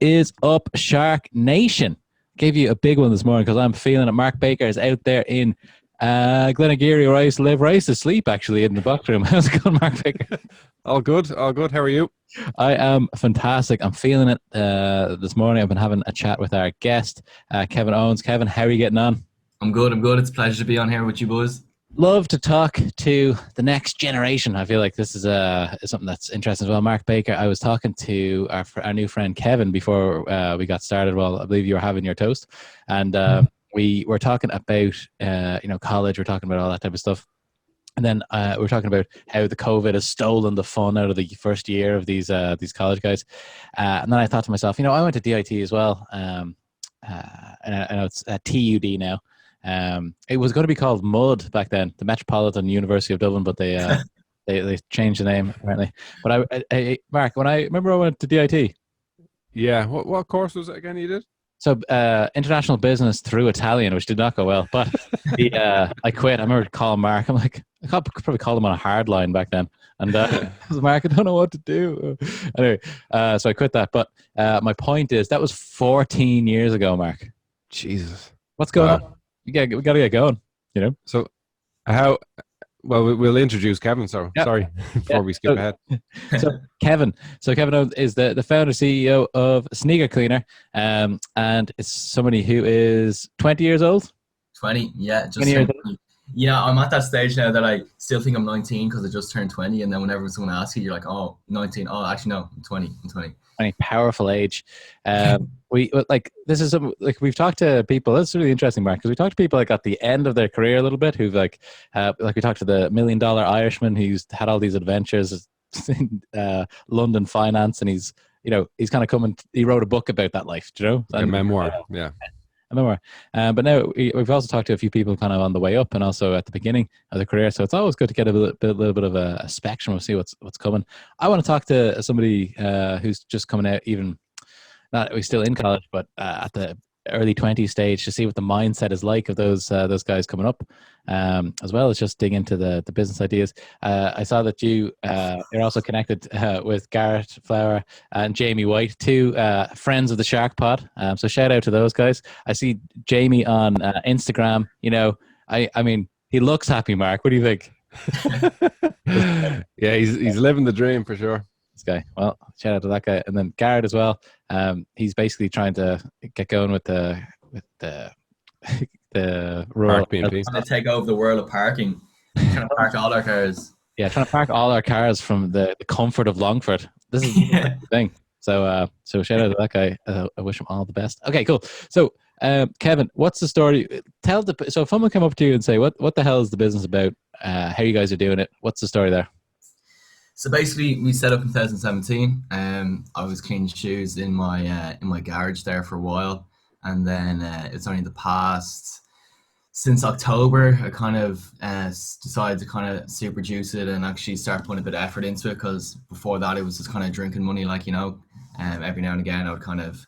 is up, SharkNation? Gave you a big one this morning because I'm feeling it. Mark Baker is out there in Glenageary, where I used to live, where I used to sleep actually in the box room. How's it going, Mark Baker? All good, all good. How are you? I am fantastic. I'm feeling it this morning. I've been having a chat with our guest, Kevin Owens. Kevin, how are you getting on? I'm good. It's a pleasure to be on here with you boys. Love to talk to the next generation. I feel like this is something that's interesting as well. Mark Baker, I was talking to our new friend Kevin before we got started. Well, I believe you were having your toast, and we were talking about college. We're talking about all that type of stuff, and then we're talking about how the COVID has stolen the fun out of the first year of these college guys. And then I thought to myself, I went to DIT as well, and I know it's TUD now. It was going to be called MUD back then, the Metropolitan University of Dublin, but they changed the name apparently. But I Mark, when I went to DIT. Yeah, what course was it again you did? So international business through Italian, which did not go well. But I quit. I remember calling Mark. I'm like, I could probably call him on a hard line back then. And I was Mark, I don't know what to do. Anyway, so I quit that. But my point is, that was 14 years ago, Mark. Jesus, what's going on? We got to get going, So how, well, we'll introduce Kevin. So sorry, before we skip ahead. So Kevin is the founder CEO of Sneaker Cleaner. And it's somebody who is 20 years old. 20, yeah. Just 20 years old. Yeah, I'm at that stage now that I still think I'm 19 because I just turned 20. And then whenever someone asks you, you're like, oh, 19. Oh, actually, no, I'm 20. I'm 20. Powerful age. This is we've talked to people. That's really interesting, Mark, because we talked to people at the end of their career a little bit who've we talked to the $1 Million Irishman who's had all these adventures in London finance, and he's kind of coming. He wrote a book about that life, A memoir, yeah. A memoir. But now we've also talked to a few people kind of on the way up and also at the beginning of the career. So it's always good to get a little bit of a spectrum of see what's coming. I want to talk to somebody who's just coming out, even not we're still in college, but at the early 20s stage, to see what the mindset is like of those guys coming up, as well as just dig into the business ideas. I saw that you're also connected with Garrett Flower and Jamie White, two friends of the SharkPod. So shout out to those guys. I see Jamie on Instagram. I mean, he looks happy. Mark, what do you think? Yeah, he's living the dream for sure. This guy. Well, shout out to that guy. And then Garrett as well. He's basically trying to get going with the rural Trying to take over the world of parking. Trying to park all our cars. Yeah, trying to park all our cars from the comfort of Longford. This is the thing. So shout out to that guy. I wish him all the best. Okay, cool. So Kevin, what's the story? So if someone come up to you and say, what the hell is the business about? How you guys are doing it? What's the story there? So basically, we set up in 2017. I was cleaning shoes in my garage there for a while, and then it's only the past since October I kind of decided to kind of super juice it and actually start putting a bit of effort into it, because before that it was just kind of drinking money, every now and again I would kind of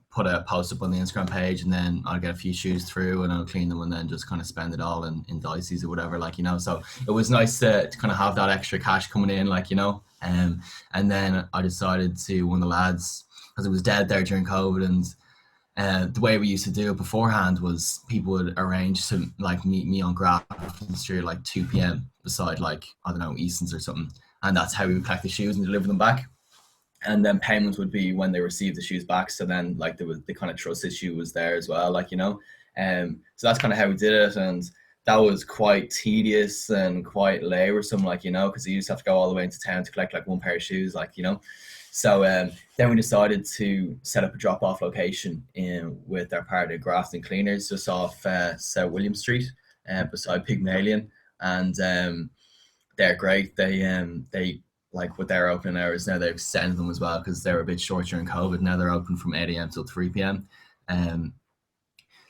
put a post up on the Instagram page, and then I'll get a few shoes through and I'll clean them and then just kind of spend it all in Dicey's or whatever, so it was nice to kind of have that extra cash coming in, and then I decided to, one of the lads, because it was dead there during COVID, and the way we used to do it beforehand was people would arrange to meet me on Grafton Street at 2 p.m. beside I don't know, Easton's or something, and that's how we would collect the shoes and deliver them back. And then payment would be when they received the shoes back. So then there was the kind of trust issue was there as well, so that's kind of how we did it. And that was quite tedious and quite laborsome, because you used to have to go all the way into town to collect one pair of shoes, So then we decided to set up a drop-off location with our partner Grafton Cleaners just off South William Street beside Pygmalion. And they're great. They with their opening hours now, they've extended them as well because they were a bit short during COVID. Now they're open from 8 a.m. till 3 p.m.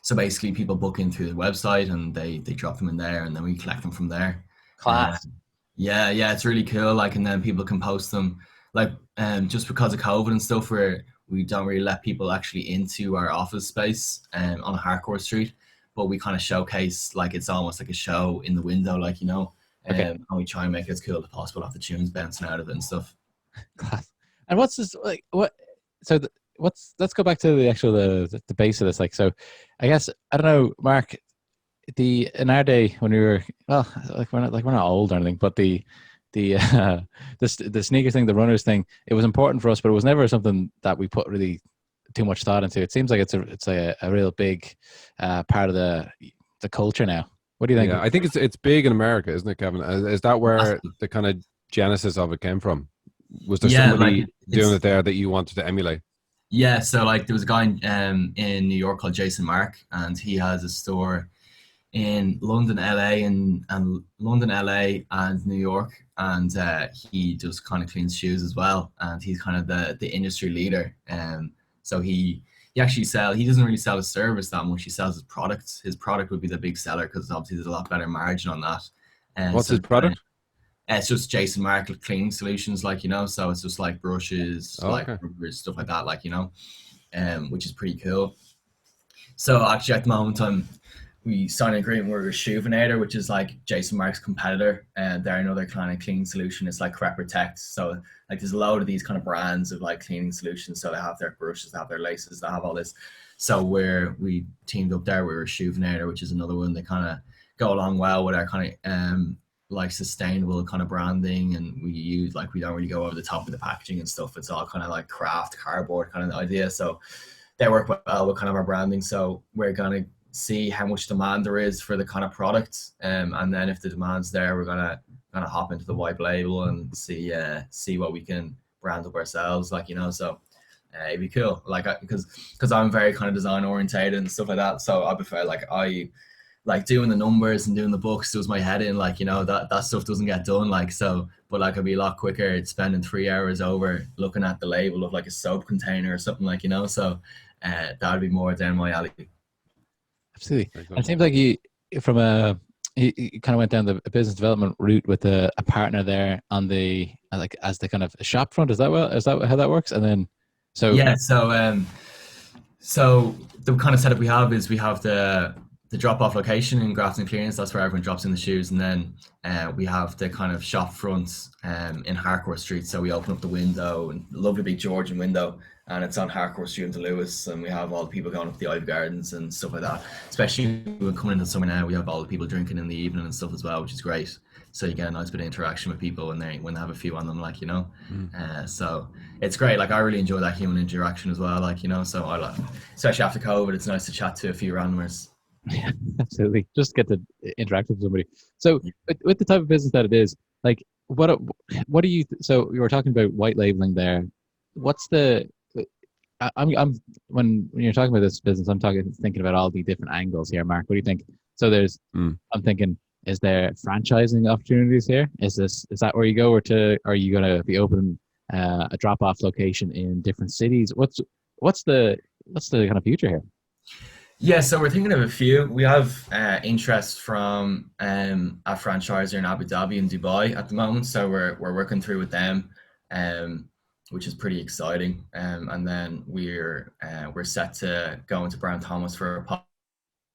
So basically people book in through the website and they drop them in there, and then we collect them from there. Class. Yeah, it's really cool. And then people can post them. Just because of COVID and stuff, we don't really let people actually into our office space on Harcourt Street, but we kind of showcase it's almost like a show in the window, Okay. And we try and make it as cool as possible, have the tunes bouncing out of it and stuff. And what's this what? so let's go back to the actual the base of this. Like, so I guess I don't know, Mark. In our day when we were, well, like we're not old or anything, but the the sneaker thing, the runners thing, it was important for us, but it was never something that we put really too much thought into. It seems like it's a real big part of the culture now. What do you think? Yeah, I think it's big in America, isn't it, Kevin? Is that where the kind of genesis of it came from? Was there somebody doing it there that you wanted to emulate? Yeah, so like there was a guy in New York called Jason Mark, and he has a store in London, LA, and London, LA, and New York, and he just kind of cleans shoes as well, and he's kind of the industry leader. So he actually he doesn't really sell his service that much. He sells his products. His product would be the big seller because obviously there's a lot better margin on that. What's his product? It's just Jason Mark cleaning solutions, like, you know, so it's just like brushes, like rubbers, stuff like that, like, you know, which is pretty cool. So actually at the moment we signed an agreement with Rejuvenator, which is like Jason Mark's competitor, and they're another kind of cleaning solution. It's like Crep Protect. So like there's a load of these kind of brands of like cleaning solutions. So they have their brushes, they have their laces, they have all this. So we teamed up there with Rejuvenator, which is another one that kind of go along well with our kind of like sustainable kind of branding, and we don't really go over the top of the packaging and stuff. It's all kind of like craft cardboard kind of idea. So they work well with kind of our branding. So we're gonna see how much demand there is for the kind of product, and then if the demand's there, we're gonna hop into the white label and see what we can brand up ourselves, like, you know. So it'd be cool, like, because I'm very kind of design orientated and stuff like that. So I prefer, like, I like doing the numbers and doing the books does my head in, like, you know, that stuff doesn't get done, like, so, but like I'd be a lot quicker at spending 3 hours over looking at the label of like a soap container or something, like, you know. So that would be more down my alley. Absolutely. It seems like you kind of went down the business development route with a partner there on the like as the kind of shop front. Is that how that works? And then so the kind of setup we have is we have the drop off location in Grafton Clearance. That's where everyone drops in the shoes, and then we have the kind of shop front in Harcourt Street. So we open up the window, and lovely big Georgian window, and it's on Harcourt Street into Lewis, and we have all the people going up the Ivy Gardens and stuff like that. Especially when coming into summer now, we have all the people drinking in the evening and stuff as well, which is great. So you get a nice bit of interaction with people when they have a few on them, like, you know. So it's great. Like, I really enjoy that human interaction as well, like, you know. So I like, especially after COVID, it's nice to chat to a few randomers. Yeah, absolutely. Just get to interact with somebody. So with the type of business that it is, like, what do you? So you were talking about white labeling there. What's the? I'm when you're talking about this business, I'm thinking about all the different angles here. Mark, what do you think? So there's, I'm thinking, is there franchising opportunities here? Is that where you go, or are you going to be opening a drop off location in different cities? What's the kind of future here? Yeah, so we're thinking of a few. We have interest from a franchisor in Abu Dhabi and Dubai at the moment, so we're working through with them, which is pretty exciting. And then we're set to go into Brown Thomas for a pop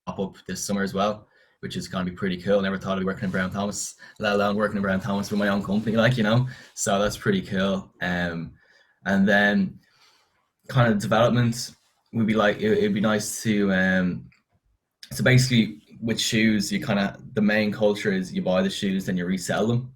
up this summer as well, which is going to be pretty cool. Never thought I'd be working in Brown Thomas, let alone working in Brown Thomas with my own company, like, you know. So that's pretty cool. And then kind of development would be like, it'd be nice to so basically with shoes, you kind of, the main culture is you buy the shoes then you resell them.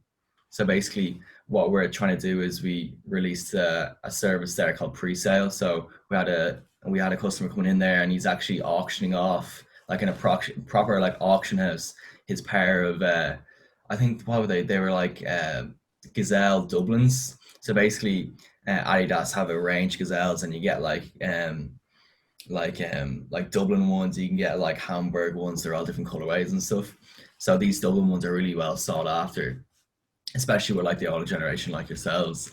So basically what we're trying to do is we released a service there called pre-sale. So we had a customer coming in there, and he's actually auctioning off, like in a proper like auction house, his pair of I think, what were they were like Gazelle Dublins. So basically Adidas have a range of Gazelles, and you get like Dublin ones, you can get like Hamburg ones, they're all different colorways and stuff. So these Dublin ones are really well sought after, especially with like the older generation like yourselves.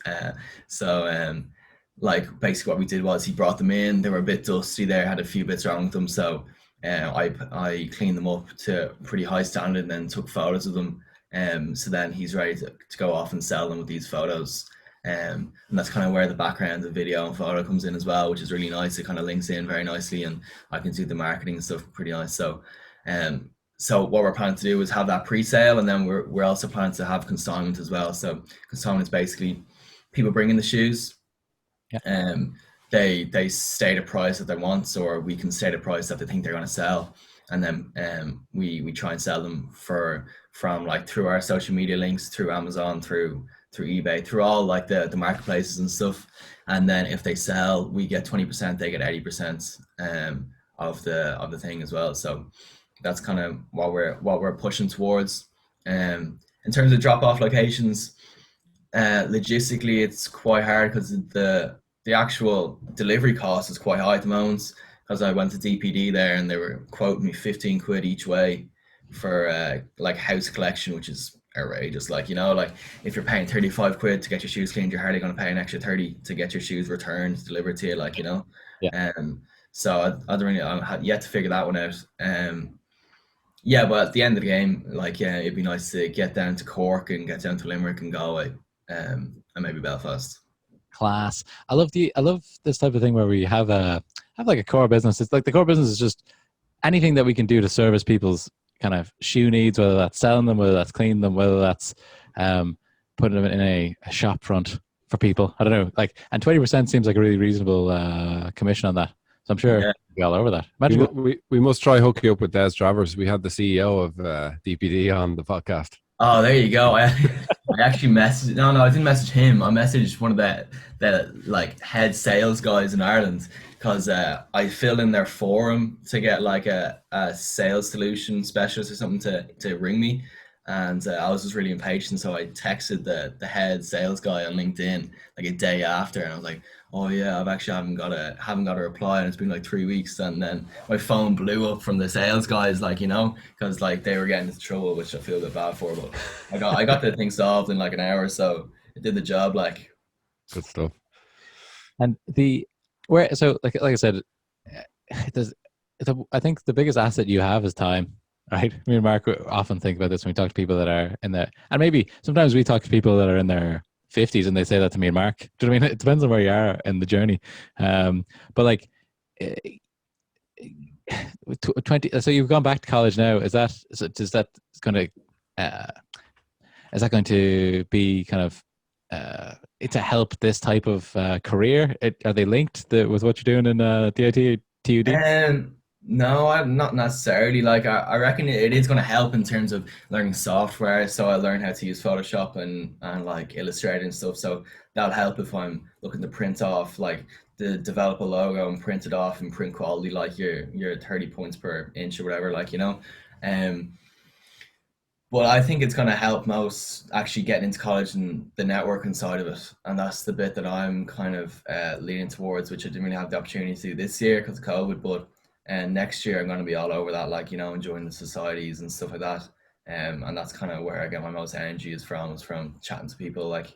Like basically what we did was he brought them in, they were a bit dusty there, had a few bits wrong with them, so I cleaned them up to pretty high standard and then took photos of them. So then he's ready to go off and sell them with these photos. And that's kind of where the background of video and photo comes in as well, which is really nice. It kind of links in very nicely, and I can do the marketing and stuff pretty nice. So so what we're planning to do is have that pre-sale, and then we're also planning to have consignment as well. So consignment is basically people bringing the shoes, they state a price that they want, or we can state a price that they think they're going to sell, and then we try and sell them from like through our social media links, through Amazon, through eBay, through all like the marketplaces and stuff. And then if they sell, we get 20%, they get 80% of the thing as well. So that's kind of what we're pushing towards. In terms of drop off locations, logistically it's quite hard because the actual delivery cost is quite high at the moment. Because I went to DPD there and they were quoting me 15 quid each way for like house collection, which is outrageous. Like, you know, like if you're paying 35 quid to get your shoes cleaned, you're hardly going to pay an extra 30 to get your shoes returned, delivered to you, like, you know. Yeah. So I don't really, I had yet to figure that one out. Yeah, but at the end of the game, like, yeah, it'd be nice to get down to Cork and get down to Limerick and Galway, and maybe Belfast. Class. I love this type of thing where we have like a core business. It's like the core business is just anything that we can do to service people's kind of shoe needs, whether that's selling them, whether that's cleaning them, whether that's putting them in a shop front for people. I don't know, like, and 20% seems like a really reasonable commission on that. So I'm sure we'll be all over that. Imagine we must try hook you up with Des Travers. We had the CEO of DPD on the podcast. Oh, there you go. I actually messaged. No, I didn't message him. I messaged one of the like head sales guys in Ireland, because I filled in their forum to get like a sales solution specialist or something to ring me, and I was just really impatient, so I texted the head sales guy on LinkedIn like a day after, and I was like, oh yeah, I've actually haven't got a reply, and it's been like 3 weeks, and then my phone blew up from the sales guys, like, you know, because like they were getting into trouble, which I feel a bit bad for, but I got the thing solved in like an hour, so it did the job. Like, good stuff. And like I said, I think the biggest asset you have is time, right? Me and Mark often think about this when we talk to people that are in there, and maybe sometimes we talk to people that are in their 50s and they say that to me and Mark. Do you know what I mean? It depends on where you are in the journey. But like 20, so you've gone back to college now. Is that going to be kind of to help this type of career? Are they linked with what you're doing in DIT, TUD? No, I'm not necessarily. Like, I reckon it is going to help in terms of learning software. So I learned how to use Photoshop and like Illustrator and stuff. So that'll help if I'm looking to print off, like, develop a logo and print it off in print quality, like your 30 points per inch or whatever, like, you know. But I think it's going to help most actually getting into college and the networking side of it. And that's the bit that I'm kind of leaning towards, which I didn't really have the opportunity to do this year because of COVID. But next year I'm going to be all over that, like, you know, enjoying the societies and stuff like that. And that's kind of where I get my most energy is from chatting to people, like.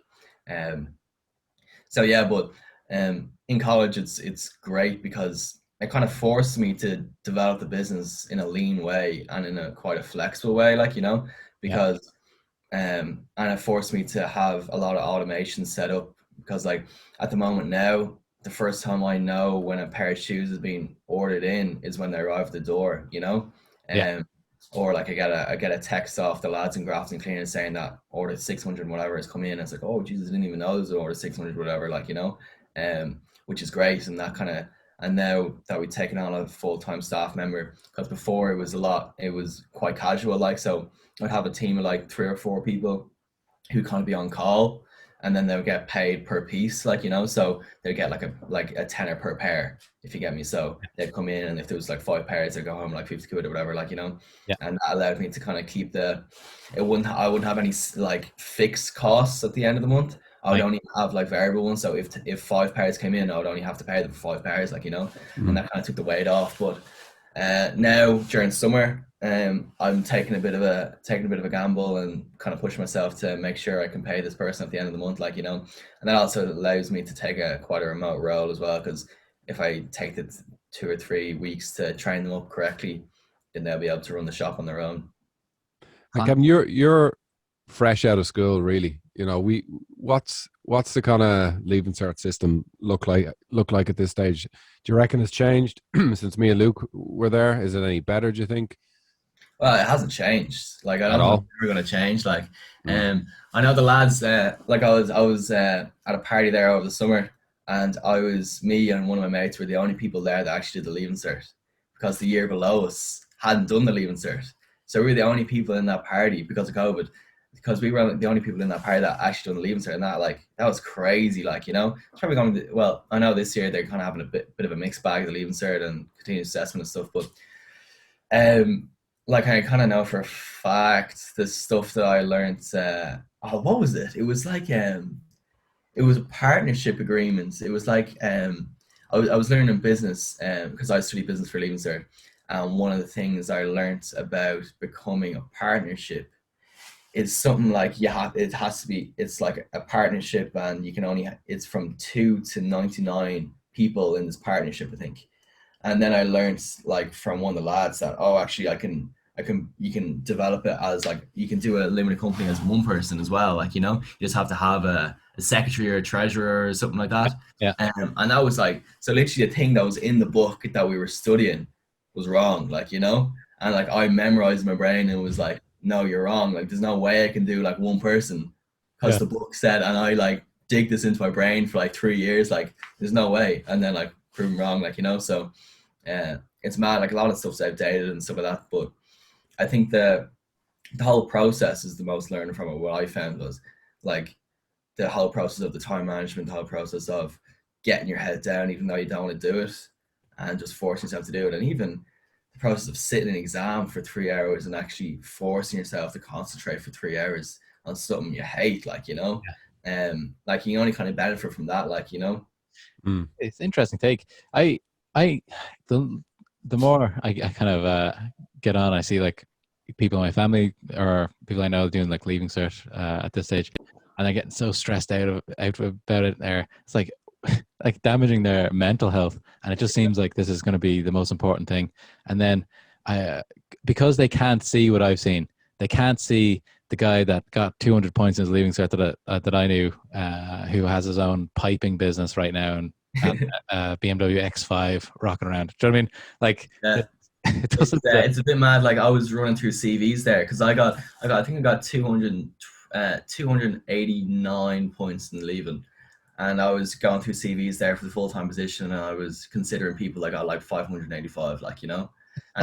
So yeah, but in college it's great because it kind of forced me to develop the business in a lean way and in a quite a flexible way, like, you know, because and it forced me to have a lot of automation set up, because like at the moment now, the first time I know when a pair of shoes is being ordered in is when they arrive at the door, you know. Or like I get a text off the lads in Grafton Cleaning saying that order 600 whatever has come in. It's like, oh Jesus, I didn't even know there was an order 600 whatever, like, you know, which is great. And that kind of, and now that we've taken on a full-time staff member, because before it was quite casual, like, so I'd have a team of like 3 or 4 people who kind of be on call, and then they'll get paid per piece, like, you know, so they'll get like a tenner per pair, if you get me. So they'd come in, and if there was like 5 pairs, they'd go home like 50 quid or whatever, like, you know. And that allowed me to kind of keep I wouldn't have any like fixed costs at the end of the month. I would only have like variable ones. So if 5 pairs came in, I would only have to pay them for 5 pairs, like, you know. And that kind of took the weight off. But now during summer, I'm taking a bit of a gamble and kind of pushing myself to make sure I can pay this person at the end of the month, like, you know. And that also allows me to take quite a remote role as well, because if I take the 2 or 3 weeks to train them up correctly, then they'll be able to run the shop on their own. Like, you're fresh out of school, really. You know, what's the kind of leaving cert system look like at this stage? Do you reckon it's changed since me and Luke were there? Is it any better, do you think? Well, it hasn't changed. Like, I don't know if it's ever going to change. Like, I know the lads. Like, I was at a party there over the summer, and me and one of my mates were the only people there that actually did the Leaving Cert, because the year below us hadn't done the Leaving Cert. So we were the only people in that party because of COVID, because we were the only people in that party that actually done the Leaving Cert, and that was crazy. Like, it's probably going to, well, I know this year they're kind of having a bit of a mixed bag of the Leaving Cert and continuous assessment and stuff, but like I kind of know for a fact the stuff that I learned. What was it? It was like it was a partnership agreements. It was like I was learning business because I studied business for Leaving Cert, and one of the things I learned about becoming a partnership is something like it has to be, it's like a partnership, and you can only, it's from 2 to 99 people in this partnership, I think. And then I learned, like, from one of the lads that, actually you can develop it as, like, you can do a limited company as one person as well. Like, you just have to have a secretary or a treasurer or something like that. Yeah. And that was like, so literally the thing that was in the book that we were studying was wrong, like, and like I memorized my brain and was like, no, you're wrong. Like, there's no way I can do like one person, because the book said, and I like dig this into my brain for like 3 years, like there's no way. And then like proven wrong, like, so it's mad. Like, a lot of stuff's outdated and stuff like that, but I think the whole process is the most learning from it. What I found was, like, the whole process of the time management, the whole process of getting your head down even though you don't want to do it, and just forcing yourself to do it. And even the process of sitting an exam for 3 hours and actually forcing yourself to concentrate for 3 hours on something you hate, like, like, you only kind of benefit from that, like, It's interesting take. The more I kind of get on, I see like people in my family or people I know doing like Leaving Cert at this stage, and they're getting so stressed out about it. It's like damaging their mental health, and it just seems like this is going to be the most important thing. And then because they can't see what I've seen, they can't see the guy that got 200 points in his Leaving Cert that I knew, who has his own piping business right now, and BMW X5 rocking around. Do you know what I mean? Like, it doesn't. It's a bit mad. Like, I was running through CVs there because I think I got 289 points in Leaving, and I was going through CVs there for the full-time position, and I was considering people that got like 585, like, and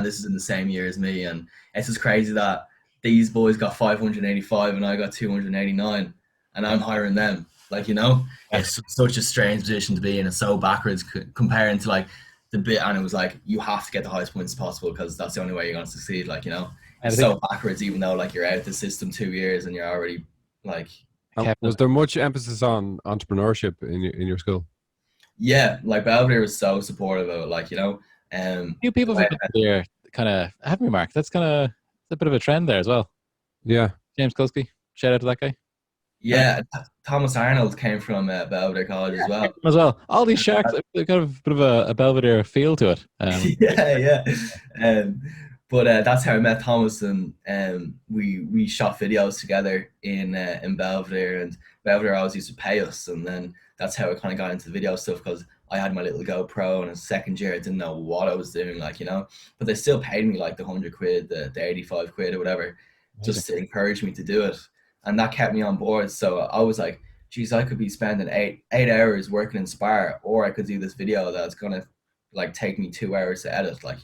this is in the same year as me, and it's just crazy that these boys got 585 and I got 289, and I'm hiring them. Like, it's such a strange position to be in. It's so backwards comparing to like the bit, and it was like, you have to get the highest points possible because that's the only way you're going to succeed. Like, it's so backwards, even though like you're out of the system 2 years and you're already like. Was there much emphasis on entrepreneurship in your school? Yeah, like Belvedere was so supportive of it, like, Few people from Belvedere kind of have me, Mark. That's kind of a bit of a trend there as well. Yeah. James Kulski, shout out to that guy. Yeah, Thomas Arnold came from Belvedere College as well. As well, all these Sharks, they've got a bit of a Belvedere feel to it. Yeah. But that's how I met Thomas, and we shot videos together in Belvedere, and Belvedere always used to pay us, and then that's how I kind of got into the video stuff, because I had my little GoPro, and in second year I didn't know what I was doing, like, but they still paid me like the 100 quid, the 85 quid or whatever, just to encourage me to do it. And that kept me on board. So I was like, geez, I could be spending eight hours working in Spar, or I could do this video that's gonna like take me 2 hours to edit, like,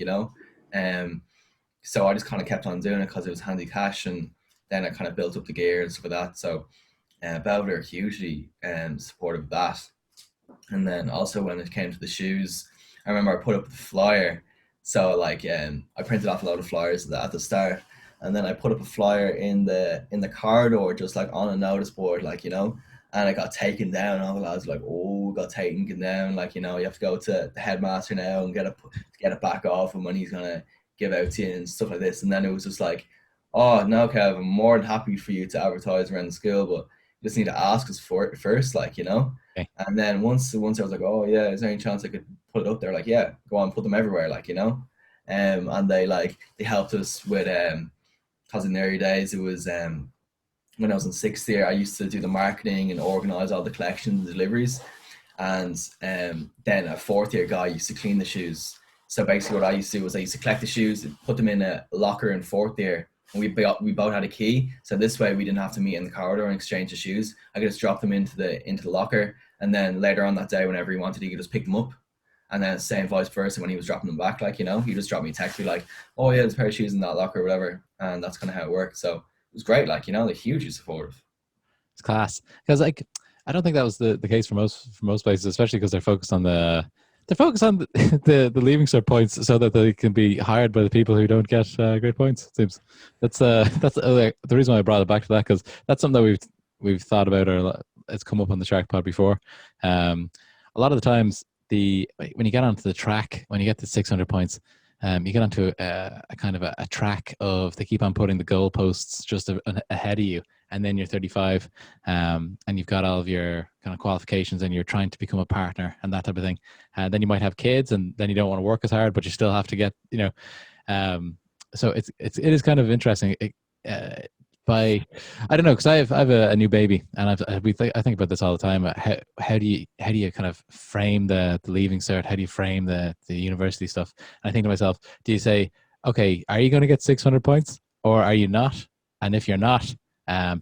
so I just kind of kept on doing it because it was handy cash, and then I kind of built up the gear and stuff like that. So Belvedere hugely supportive of that. And then also when it came to the shoes, I remember I put up the flyer. So like I printed off a load of flyers at the start, and then I put up a flyer in the corridor, just like on a notice board, like, and I got taken down, and all the lads were like, oh, got taken down, like, you have to go to the headmaster now and get it back off him when he's gonna give out to you and stuff like this. And then it was just like, oh no, Kev, I'm more than happy for you to advertise around the school, but you just need to ask us for it first, like, Okay. And then once I was like, oh yeah, is there any chance I could put it up there? Like, yeah, go on, put them everywhere, like, and they helped us with because in the early days, it was when I was in sixth year, I used to do the marketing and organize all the collections and deliveries, and then a fourth year guy used to clean the shoes. So basically what I used to do was I used to collect the shoes, put them in a locker in fourth year, and we both had a key. So this way we didn't have to meet in the corridor and exchange the shoes. I could just drop them into the locker, And then later on that day, whenever he wanted, he could just pick them up. And then same vice versa when he was dropping them back, like, you know, he just dropped me a text, be like, oh yeah, there's a pair of shoes in that locker or whatever. And that's kind of how it worked. So it was great, like, you know, they're hugely supportive. It's class. Because like I don't think that was the case for most places, especially because they're focused on the the leaving cert points so that they can be hired by the people who don't get great points. It seems that's the reason why I brought it back to that, because that's something that we've thought about, or it's come up on the SharkPod before. A lot of the times, when you get onto the track, when you get to 600 points, you get onto a kind of a track of, they keep on putting the goalposts just ahead of you, and then you're 35, and you've got all of your kind of qualifications, and you're trying to become a partner and that type of thing. And then you might have kids, and then you don't want to work as hard, but you still have to get, you know. So it is kind of interesting. I don't know, because I have a new baby, and I think about this all the time. How do you kind of frame the leaving cert? How do you frame the university stuff? And I think to myself, do you say, okay, are you going to get 600 points, or are you not? And if you're not,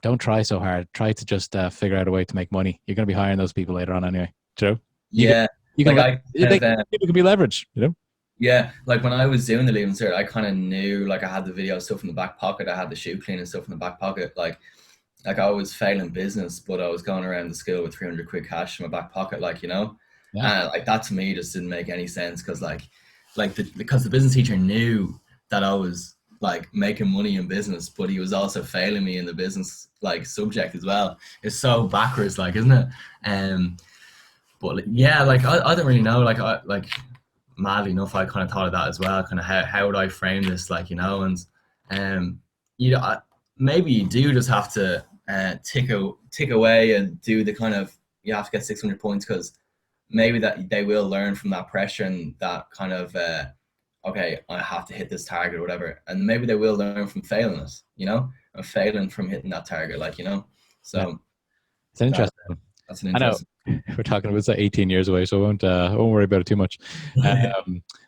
don't try so hard. Try to just figure out a way to make money. You're going to be hiring those people later on anyway. True. Yeah, people can be leveraged, you know. Yeah, like when I was doing the leaving cert, I kind of knew, like I had the video stuff in the back pocket, I had the shoe cleaning stuff in the back pocket. Like I was failing business, but I was going around the school with 300 quid cash in my back pocket, like, you know. Yeah. And like that to me just didn't make any sense, because because the business teacher knew that I was like making money in business, but he was also failing me in the business like subject as well. It's so backwards, like, isn't it? But yeah, like I don't really know, madly enough, I kind of thought of that as well. Kind of how would I frame this, like, you know? And you know, maybe you do just have to tick away and do the kind of, you have to get 600 points, because maybe that they will learn from that pressure and that kind of okay, I have to hit this target or whatever, and maybe they will learn from failing it, you know, and failing from hitting that target, like, you know. So yeah. It's an interesting one. That's an interesting. I know we're talking about 18 years away, so I won't worry about it too much.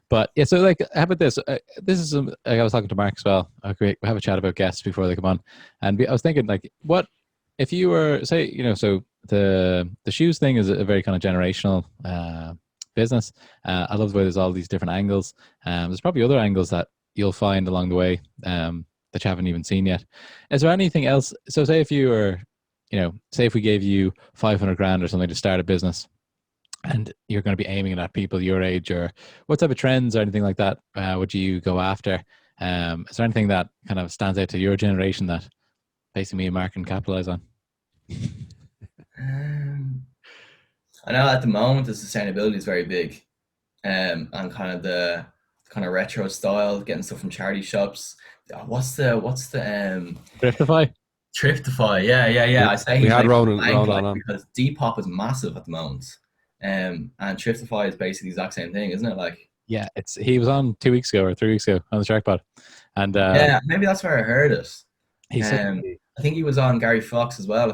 But yeah, so like, how about this? This is like, I was talking to Mark as well. Okay, we have a chat about guests before they come on, and I was thinking, like, what if you were, say, you know, so the shoes thing is a very kind of generational business. I love the way there's all these different angles. There's probably other angles that you'll find along the way that you haven't even seen yet. Is there anything else? So say if you were, you know, say if we gave you 500 grand or something to start a business, and you're going to be aiming at people your age, or what type of trends or anything like that would you go after? Is there anything that kind of stands out to your generation that basically me and Mark can capitalize on? I know at the moment the sustainability is very big, and kind of the kind of retro style, getting stuff from charity shops. What's the Thriftify? Thriftify, yeah. I say we had like Ronan on because Depop is massive at the moment, and Thriftify is basically the exact same thing, isn't it? Like, yeah, he was on 2 weeks ago or 3 weeks ago on the SharkPod, and yeah, maybe that's where I heard it. He said, I think he was on Gary Fox as well.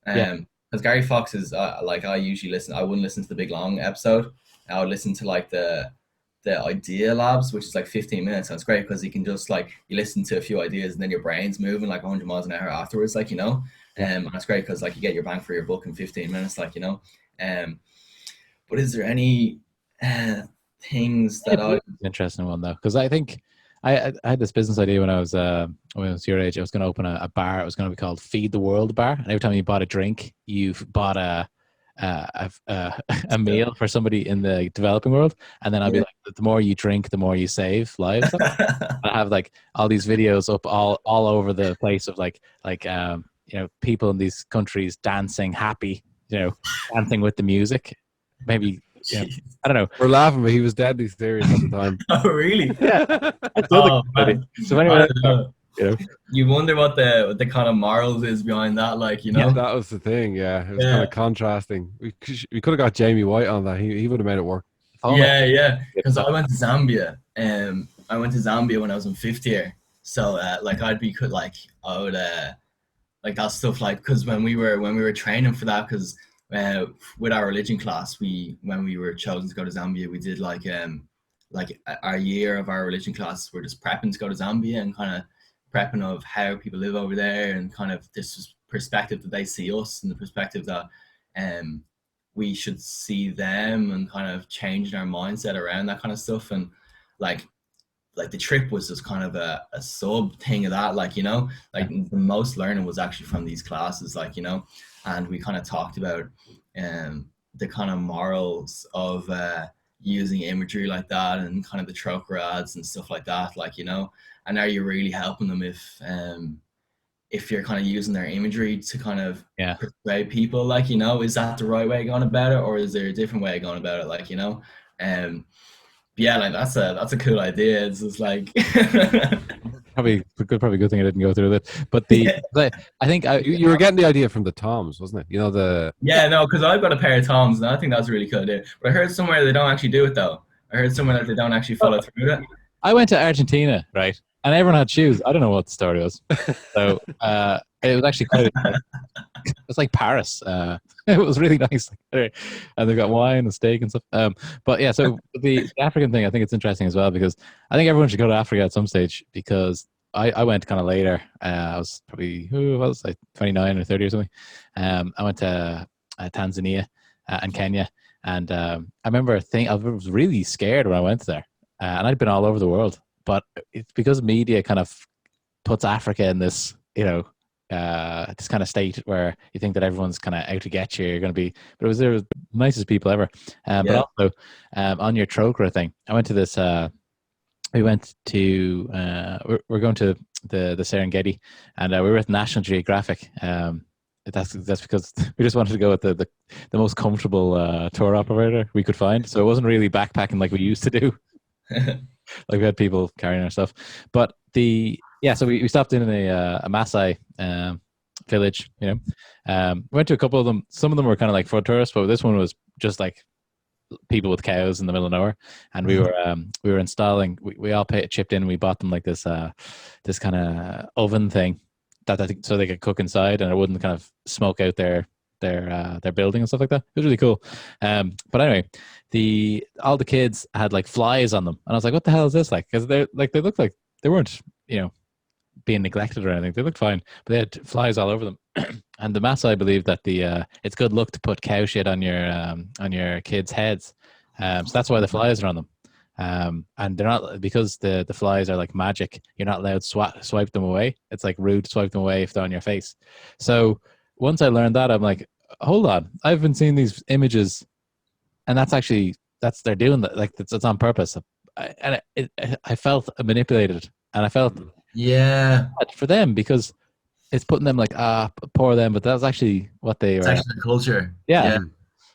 Yeah. Because Gary Fox is like, I usually listen. I wouldn't listen to the big long episode. I would listen to like the idea labs, which is like 15 minutes. And it's great because you can just like, you listen to a few ideas and then your brain's moving like 100 miles an hour afterwards, like, you know. And it's great because like you get your bang for your buck in 15 minutes, like, you know. But is there any things that I... Interesting one though, because I think I had this business idea when I was your age. I was going to open a bar. It was going to be called Feed the World Bar, and every time you bought a drink, you've bought a meal for somebody in the developing world. And then I'd be like, the more you drink, the more you save lives. I have like all these videos up all over the place of like you know, people in these countries dancing happy, you know, dancing with the music. Maybe, yeah, I don't know. We're laughing, but he was deadly serious at the time. Oh, really? Yeah. So anyway, you know, you wonder what the kind of morals is behind that, like, you know. Yeah, that was the thing. Yeah, it was kind of contrasting. We could have got Jamie White on that. He would have made it work. Yeah. Because I went to Zambia. I went to Zambia when I was in 5th year. So like I would like that stuff, like, because when we were training for that, because with our religion class, when we were chosen to go to Zambia, we did like our year of our religion class, we're just prepping to go to Zambia, and kind of prepping of how people live over there, and kind of this perspective that they see us, and the perspective that we should see them and kind of changing our mindset around that kind of stuff. And like the trip was just kind of a sub thing of that, like, you know, like the most learning was actually from these classes, like, you know, and we kind of talked about the kind of morals of using imagery like that, and kind of the troker ads and stuff like that, like, you know, and are you really helping them if you're kind of using their imagery to kind of persuade people, like, you know, is that the right way of going about it, or is there a different way of going about it, like, you know? Yeah, like that's a cool idea. It's just like probably a good thing I didn't go through that. But I think you were getting the idea from the Toms, wasn't it? You know, no, because I've got a pair of Toms, and I think that's a really cool idea. But I heard somewhere they don't actually do it though. I heard somewhere that they don't actually follow through it. I went to Argentina, right, and everyone had shoes. I don't know what the story was. So it was actually quite. It's like Paris. It was really nice, and they've got wine and steak and stuff. But yeah, so the African thing, I think it's interesting as well, because I think everyone should go to Africa at some stage, because I went kind of later. I was probably like 29 or 30 or something. I went to Tanzania and Kenya, and I remember I was really scared when I went there, and I'd been all over the world, but it's because media kind of puts Africa in this, you know, this kind of state where you think that everyone's kind of out to get you. You're going to be, but there was the nicest people ever. But also on your troker thing, I went to this. We went to we're going to the Serengeti, and we were at National Geographic. That's because we just wanted to go with the most comfortable tour operator we could find. So it wasn't really backpacking like we used to do. Like we had people carrying our stuff, but so we stopped in a Maasai village, you know. We went to a couple of them. Some of them were kind of like for tourists, but this one was just like people with cows in the middle of nowhere. And we were installing. We all chipped in. And we bought them like this kind of oven thing so they could cook inside, and it wouldn't kind of smoke out their building and stuff like that. It was really cool. But anyway, all the kids had like flies on them, and I was like, "What the hell is this like?" Because they looked like they weren't, you know, being neglected or anything. They looked fine, but they had flies all over them. And the Maasai believe that it's good luck to put cow shit on your kids' heads. So that's why the flies are on them. And they're not, because the flies are like magic. You're not allowed to swipe them away. It's like rude to swipe them away if they're on your face. So once I learned that, I'm like, hold on, I've been seeing these images, and they're doing that. Like it's on purpose. I felt manipulated, and I felt bad for them, because it's putting them like poor them, but that's actually what they it's were. Actually the culture. Yeah.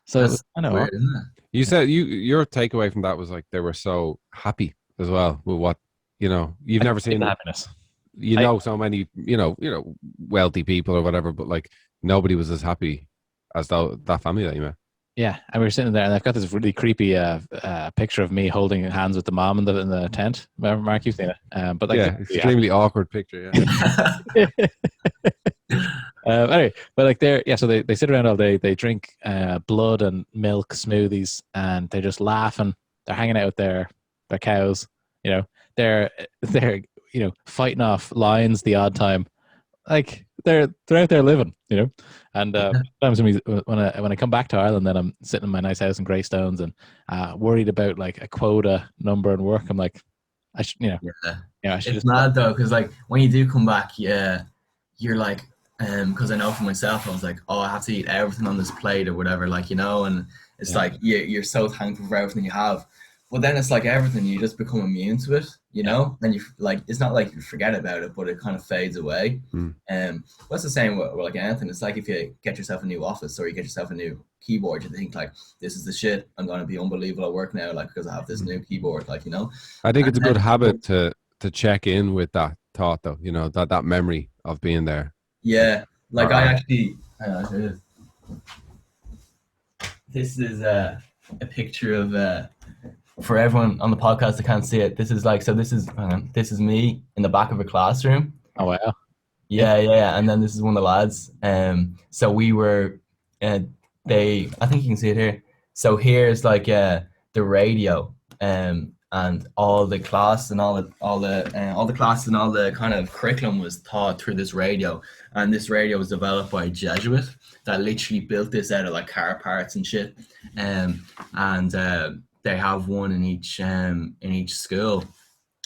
So that's I know. Weird, isn't it? You said your takeaway from that was like they were so happy as well with what, you know, you've never seen happiness. You know, so many you know wealthy people or whatever, but like nobody was as happy as that family that you met. Yeah, and we were sitting there, and I've got this really creepy picture of me holding hands with the mom in the tent. Remember, Mark, you've seen it. But like, extremely awkward picture. Yeah. Anyway, but like so they sit around all day. They drink blood and milk smoothies, and they're just laughing. They're hanging out with their cows. You know, they're you know, fighting off lions the odd time. Like they're out there living, you know. And sometimes when I come back to Ireland, then I'm sitting in my nice house in Greystones and worried about like a quota number and work. I'm like, I should, you know, I should. It's mad though, because like when you do come back, you're like, because I know for myself, I was like, oh, I have to eat everything on this plate or whatever, like, you know, and it's like you're so thankful for everything you have. But then it's like everything, you just become immune to it, you know? And you like, it's not like you forget about it, but it kind of fades away. What's the same with like anything? It's like if you get yourself a new office or you get yourself a new keyboard, you think like, this is the shit. I'm going to be unbelievable at work now, like, because I have this new keyboard, like, you know? I think it's a good habit to check in with that thought though, you know, that memory of being there. Yeah. Like I actually, this is a picture of, for everyone on the podcast that can't see it, this is like, so this is me in the back of a classroom. Oh wow. Yeah. And then this is one of the lads. So we were, I think you can see it here. So here's like the radio, and and all the class and all the classes and all the kind of curriculum was taught through this radio, and this radio was developed by a Jesuit that literally built this out of like car parts and shit, and they have one in each school.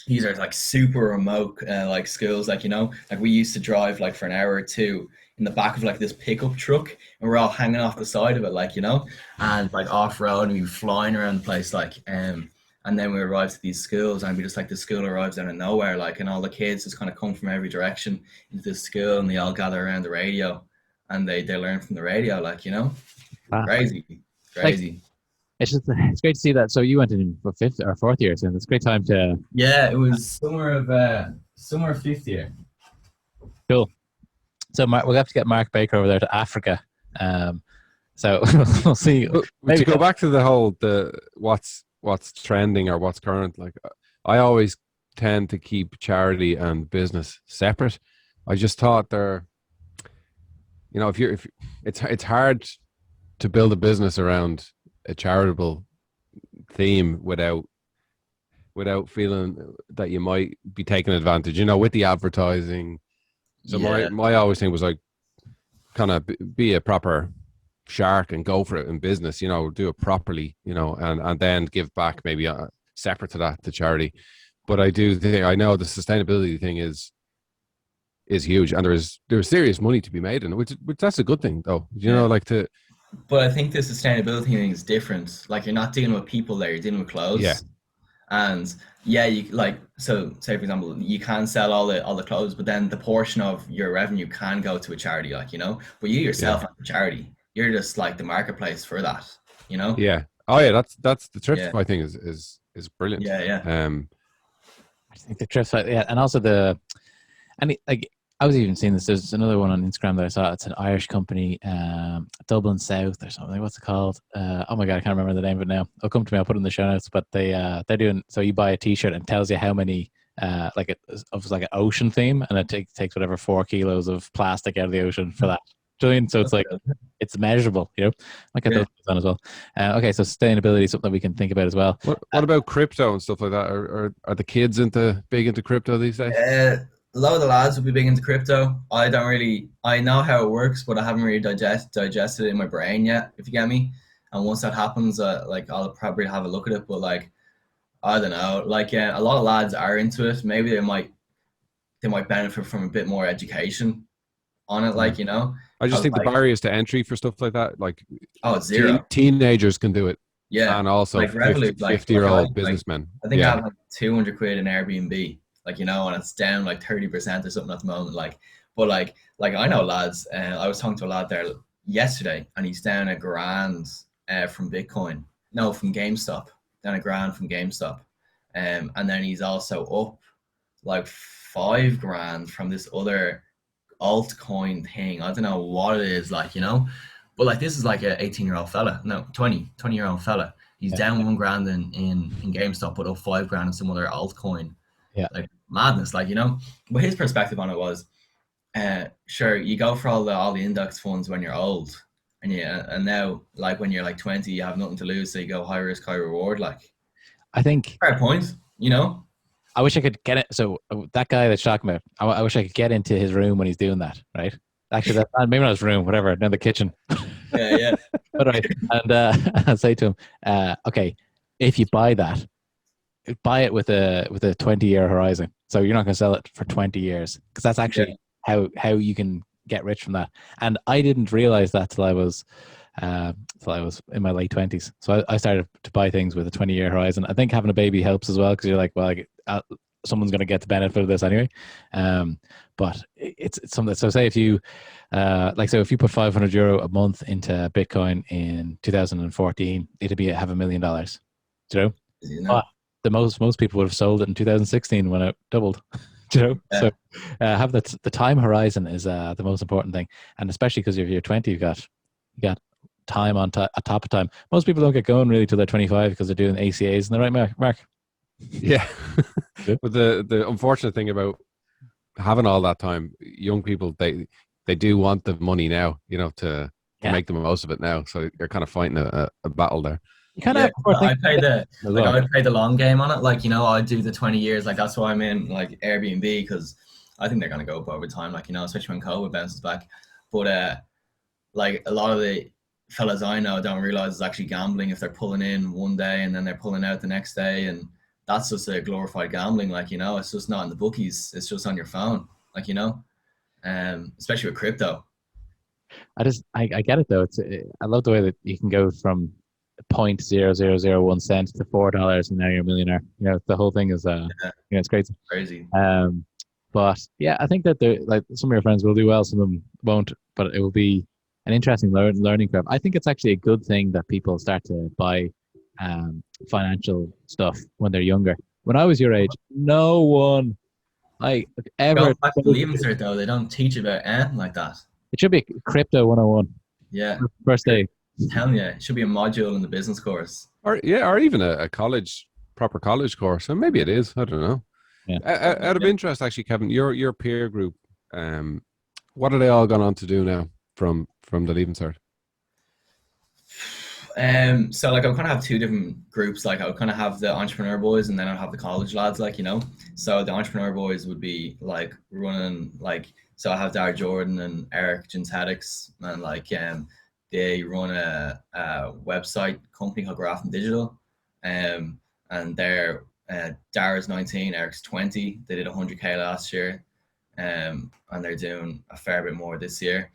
These are like super remote like schools, like, you know, like we used to drive like for an hour or two in the back of like this pickup truck, and we're all hanging off the side of it, like, you know, and like off road, and we were flying around the place, like, and then we arrived at these schools, and we just like the school arrives out of nowhere, like, and all the kids just kind of come from every direction into this school, and they all gather around the radio, and they learn from the radio, like, you know. Wow. Crazy. Like, it's great to see that. So you went in for fifth or fourth year, so it's a great time to. Yeah, it was summer of fifth year. Cool. So we'll have to get Mark Baker over there to Africa. So we'll see. To go back to the whole what's trending or what's current, like I always tend to keep charity and business separate. I just thought they're, you know, if it's hard to build a business around a charitable theme without feeling that you might be taking advantage, you know, with the advertising. So my always thing was like, kind of be a proper shark and go for it in business, you know, do it properly, you know, and then give back maybe separate to that to charity. But I do think, I know the sustainability thing is huge, and there's serious money to be made in it, which that's a good thing though, you know, like to. But I think the sustainability thing is different. Like, you're not dealing with people there, you're dealing with clothes. Yeah. And yeah, you like, so say for example, you can sell all the clothes, but then the portion of your revenue can go to a charity, like, you know, but you yourself aren't a charity. You're just like the marketplace for that, you know? Yeah. Oh yeah, that's the Thriftify thing is brilliant. Yeah. I think the Thriftify, yeah, and also like I was even seeing this. There's another one on Instagram that I saw. It's an Irish company, Dublin South or something. What's it called? Oh my god, I can't remember the name of it now. It'll come to me. I'll put it in the show notes. But they're doing, so you buy a T-shirt and it tells you how many like an ocean theme, and it takes whatever 4 kilos of plastic out of the ocean for that. So it's like it's measurable, you know. I get those on as well. Okay, so sustainability is something that we can think about as well. What about crypto and stuff like that? Are the kids big into crypto these days? A lot of the lads will be big into crypto. I know how it works, but I haven't really digested it in my brain yet, if you get me. And once that happens, like, I'll probably have a look at it. But like, I don't know, like, a lot of lads are into it. Maybe they might benefit from a bit more education on it, like, you know. I just think the barriers to entry for stuff like that, like, it's zero. Teenagers can do it. Yeah. And also like 50-year-old businessmen. I think I have like 200 quid in Airbnb. Like, you know, and it's down like 30% or something at the moment. Like, but like I know lads, I was talking to a lad there yesterday, and he's down $1,000 from Bitcoin. No, from GameStop. Down $1,000 from GameStop. And then he's also up like $5,000 from this other altcoin thing. I don't know what it is, like, you know. But like, this is like a 18-year-old fella. No, 20-year-old fella. He's down $1,000 in GameStop, but up $5,000 in some other altcoin. Yeah, like madness, like, you know. But his perspective on it was, sure, you go for all the index funds when you're old, and now, like, when you're like 20, you have nothing to lose, so you go high risk, high reward. Like, I think fair point, you know. I wish I could get it. So that guy that's talking about, I wish I could get into his room when he's doing that. Right? Actually, maybe not his room, whatever, in the kitchen. Yeah. But right, and I'll say to him, okay, if you buy that, buy it with a 20-year horizon, so you're not going to sell it for 20 years, because that's actually how you can get rich from that. And I didn't realize that till I was in my late 20s. So I started to buy things with a 20-year horizon. I think having a baby helps as well, because you're like, well, someone's going to get the benefit of this anyway. But it's something. So say if you if you put €500 a month into Bitcoin in 2014, it'd be have $1 million. Do you know? But the most people would have sold it in 2016 when it doubled. You know? Yeah. So have the time horizon is the most important thing, and especially because if you're 20, you got time on top of time. Most people don't get going really till they're 25 because they're doing ACAs. Isn't that right, Mark? Yeah. But the unfortunate thing about having all that time, young people, they do want the money now, you know, to make the most of it now. So you're kind of fighting a battle there. You kind of Yeah, have to think I play the as like well. I would play the long game on it. Like, I do the 20 years. Like, that's why I'm in like Airbnb, because I think they're gonna go up over time. Like, especially when COVID bounces back. But like a lot of the fellas I know don't realize it's actually gambling if they're pulling in one day and then they're pulling out the next day, and that's just a glorified gambling. Like, it's just not in the bookies. It's just on your phone. Like, especially with crypto. I get it though. I love the way that you can go from 0.0001 cent to $4 and now you're a millionaire. The whole thing is Yeah, it's crazy. crazy. But yeah, I think that like some of your friends will do well, some of them won't, but it will be an interesting learning curve. I think it's actually a good thing that people start to buy financial stuff when they're younger. When I was your age, no one like ever. Going back to leaving cert though, they don't teach about anything like that. It should be crypto 101. Yeah, First day. I'm telling you, it should be a module in the business course. Or even a proper college course. And maybe it is. I don't know. Yeah. Out of interest, actually, Kevin, your peer group, what are they all gone on to do now from the Leaving Cert? So like I kind of have two different groups. Like I would kind of have the entrepreneur boys, and then I'd have the college lads. Like, so the entrepreneur boys would be like running like, so I have Dar Jordan and Eric Gentetics, and like they run a website company called Graph and Digital, and they're Dara's 19, Eric's 20. They did 100K last year, and they're doing a fair bit more this year.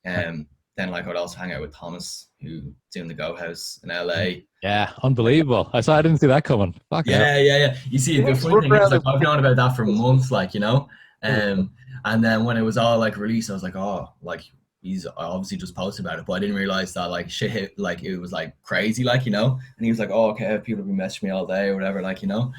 Then like I would also hang out with Thomas, who doing the Go House in LA. Yeah, unbelievable. I didn't see that coming. Fuck yeah. You see, the funny thing is, like, I've known about that for months, like, and then when it was all like released, I was like, oh, like he's obviously just posted about it, but I didn't realize that like shit hit, like it was like crazy, like, and he was like, oh, okay, people have been messaging me all day or whatever, like, and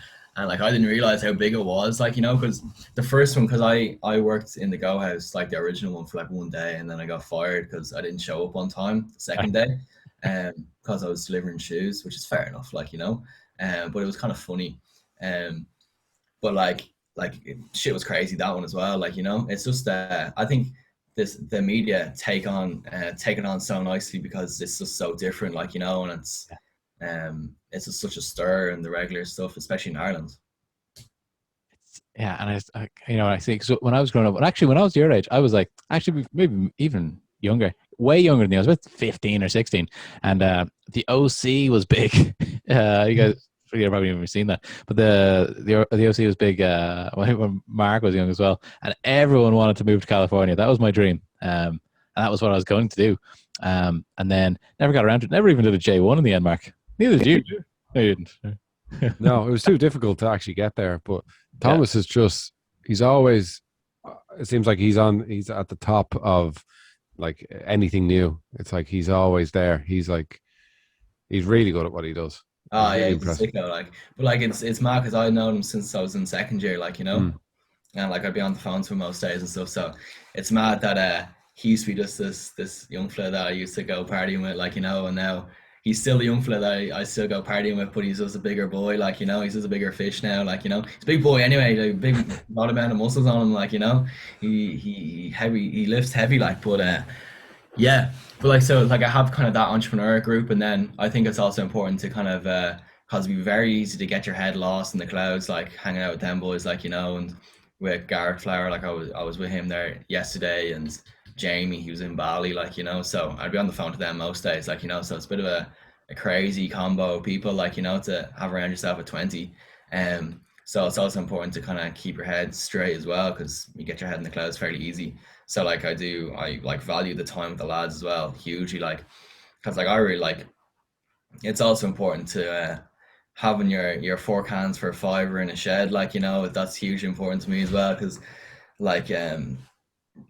like I didn't realize how big it was, like, because the first one, because I worked in the Go House, like the original one, for like one day, and then I got fired because I didn't show up on time the second day, because I was delivering shoes, which is fair enough, like, but it was kind of funny, but like shit was crazy, that one as well, like, it's just I think the media take it on so nicely because it's just so different, like, and it's just such a stir in the regular stuff, especially in Ireland. Yeah, and I think so. When I was growing up, actually, when I was your age, I was like, actually, maybe even younger, way younger than you. I was about 15 or 16, and the OC was big. You guys, you've probably never seen that, but the OC was big when Mark was young as well, and everyone wanted to move to California. That was my dream, and that was what I was going to do. And then never got around to it. Never even did a J1 in the end, Mark. Neither did you. No, you didn't. No, it was too difficult to actually get there. But Thomas is he's always, it seems like he's at the top of like anything new. It's like he's always there. He's really good at what he does. Oh yeah, he's a sicko, like, but like it's mad because I've known him since I was in second year, like, and like I'd be on the phone to him most days and stuff. So it's mad that he used to be just this young fella that I used to go partying with, like, and now he's still a young fella that I still go partying with, but he's just a bigger boy, like, he's just a bigger fish now, like, he's a big boy anyway, like, big lot amount of muscles on him, like, he heavy, he lifts heavy, like, but yeah, but like, so like I have kind of that entrepreneur group, and then I think it's also important to kind of because it'd be very easy to get your head lost in the clouds, like hanging out with them boys, like, and with Garrett Flower, like I was with him there yesterday, and Jamie, he was in Bali, like, so I'd be on the phone to them most days, like, so it's a bit of a crazy combo of people, like, to have around yourself at 20. So it's also important to kind of keep your head straight as well, because you get your head in the clouds fairly easy. So like I like value the time with the lads as well, hugely, like, because like I really like, it's also important to having your four cans for a fiver in a shed, like, that's hugely important to me as well, because like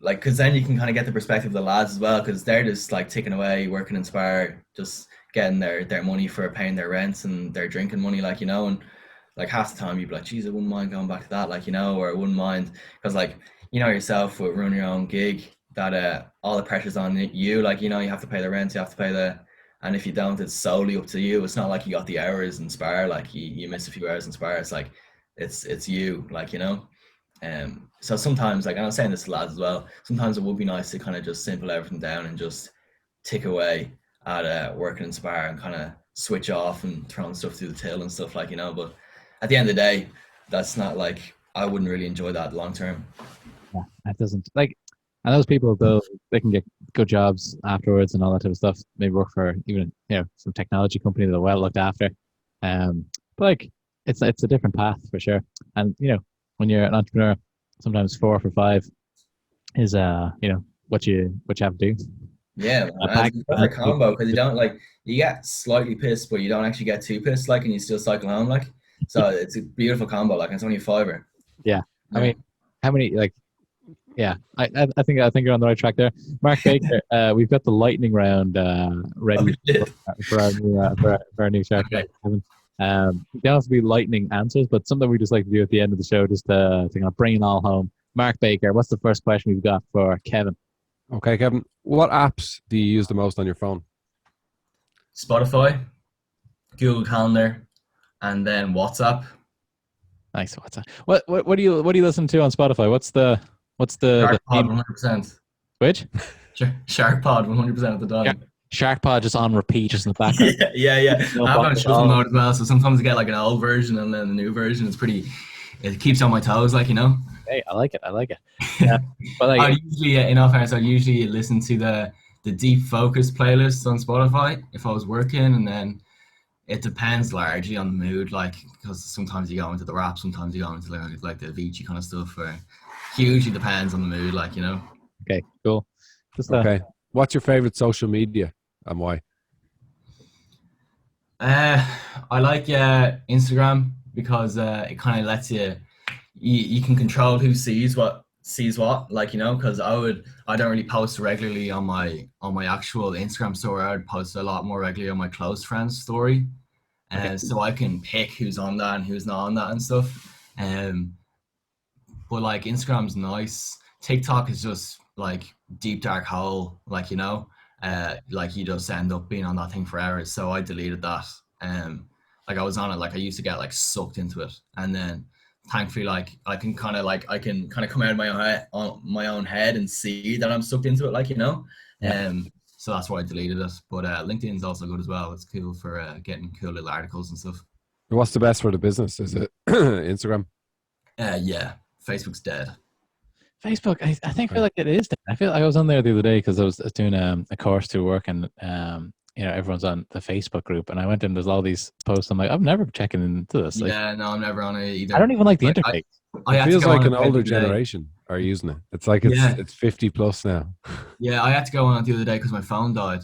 because then you can kind of get the perspective of the lads as well, because they're just like ticking away, working in Spar, just getting their money for paying their rents and their drinking money, like, and like half the time you'd be like, geez, I wouldn't mind going back to that, like, or I wouldn't mind, because like, yourself with running your own gig, that all the pressure's on you, like, you have to pay the rent, you have to pay and if you don't, it's solely up to you. It's not like you got the hours in Spar, like you miss a few hours in Spar, it's like it's you, like, so sometimes, like, and I was saying this to lads as well, sometimes it would be nice to kind of just simple everything down and just tick away at working in Spar and kind of switch off and throwing stuff through the till and stuff, like, but at the end of the day, that's not like, I wouldn't really enjoy that long term. Yeah, that doesn't like, and those people though, they can get good jobs afterwards and all that type of stuff. Maybe work for even some technology company that are well looked after. But like it's a different path for sure. And when you're an entrepreneur, sometimes 4 for 5 is what you have to do. Yeah, it's a perfect combo, because you get slightly pissed, but you don't actually get too pissed, like, and you still cycle home, like. So it's a beautiful combo, like, and it's only a fiver. Yeah, I mean, how many like? Yeah, I think you're on the right track there, Mark Baker. We've got the lightning round ready for our new Shark. Okay. They don't have to be lightning answers, but something we just like to do at the end of the show, just to kind of bring it all home. Mark Baker, what's the first question we've got for Kevin? Okay, Kevin, what apps do you use the most on your phone? Spotify, Google Calendar, and then WhatsApp. Nice. WhatsApp. What do you listen to on Spotify? What's the SharkPod 100%. Which? SharkPod 100% of the time. SharkPod just on repeat, just in the background. yeah. I have it on shuffle mode as well, so sometimes I get like an old version and then the new version. It keeps on my toes, like, Hey, I like it. Yeah. But like, I'd usually, in all fairness, I'd usually listen to the deep focus playlists on Spotify if I was working, and then it depends largely on the mood, like, because sometimes you go into the rap, sometimes you go into like the Avicii kind of stuff, where hugely depends on the mood, like, Okay, cool. Okay. What's your favorite social media and why? I like Instagram, because it kind of lets you can control who sees what, like, because I don't really post regularly on my actual Instagram story. I'd post a lot more regularly on my close friends story, so I can pick who's on that and who's not on that and stuff. But like, Instagram's nice. TikTok is just like deep dark hole, like, like, you just end up being on that thing for hours. So I deleted that. Like, I was on it, like, I used to get like sucked into it, and then thankfully, like, I can kind of come out of my own head and see that I'm sucked into it, like, so that's why I deleted it. But LinkedIn's also good as well. It's cool for getting cool little articles and stuff. What's the best for the business? Is it Instagram? Yeah, Facebook's dead. Facebook, I feel like it is dead. I feel like I was on there the other day because I was doing a course to work, and everyone's on the Facebook group, and I went in, there's all these posts. I'm like, I'm never checking into this. Like, yeah, no, I'm never on it either. I don't even like the interface. It feels like an older generation are using it. It's like it's 50 plus now. Yeah, I had to go on it the other day because my phone died,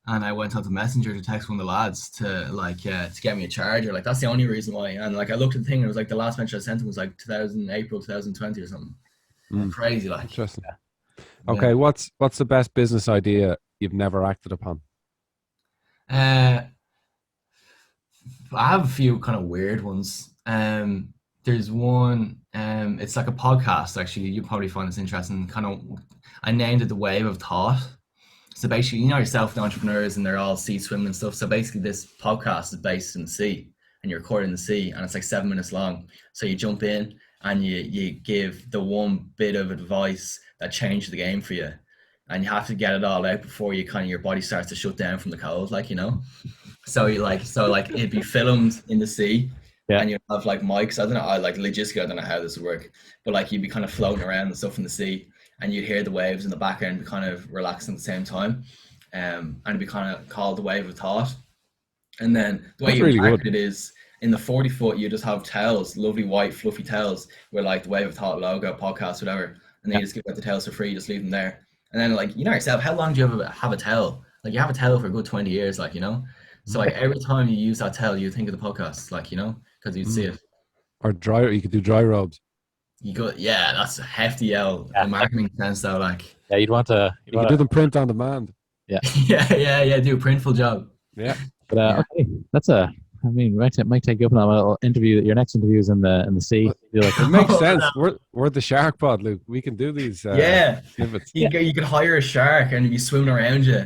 and I went onto Messenger to text one of the lads to get me a charger. Like, that's the only reason why. And like, I looked at the thing, and it was like the last message I sent him was like April 2020 or something. Crazy, like. Interesting. Okay, what's the best business idea you've never acted upon? I have a few kind of weird ones. There's one, it's like a podcast, actually. You'll probably find this interesting. I named it The Wave of Thought. So basically, yourself, the entrepreneurs, and they're all sea swimming and stuff. So basically, this podcast is based in the sea, and you're recording in the sea, and it's like 7 minutes long. So you jump in and you give the one bit of advice that changed the game for you, and you have to get it all out before your body starts to shut down from the cold, like, So it'd be filmed in the sea, and you have like mics. I don't know, logistically, I don't know how this would work, but like, you'd be kind of floating around and stuff in the sea, and you'd hear the waves in the background, kind of relaxing at the same time, and it'd be kind of called The Wave of Thought. And then the way you market it is, in the 40-foot, you just have towels, lovely white fluffy towels with like the Wave of Thought logo, podcast, whatever, and then you just give out the towels for free, just leave them there. And then, like, yourself, how long do you have a towel? Like, you have a towel for a good 20 years, like, So like, every time you use that towel, you think of the podcast, like, because you'd see it. Or you could do dry robes. Yeah, that's a hefty L in marketing sense, though. Like, yeah, you could do them print on demand. Yeah. yeah, do a printful job. Yeah. But okay, that's might take you up on a little interview. Your next interview is in the sea. It makes sense. We're the SharkPod, Luke. We can do these. You could hire a shark and be swimming around you.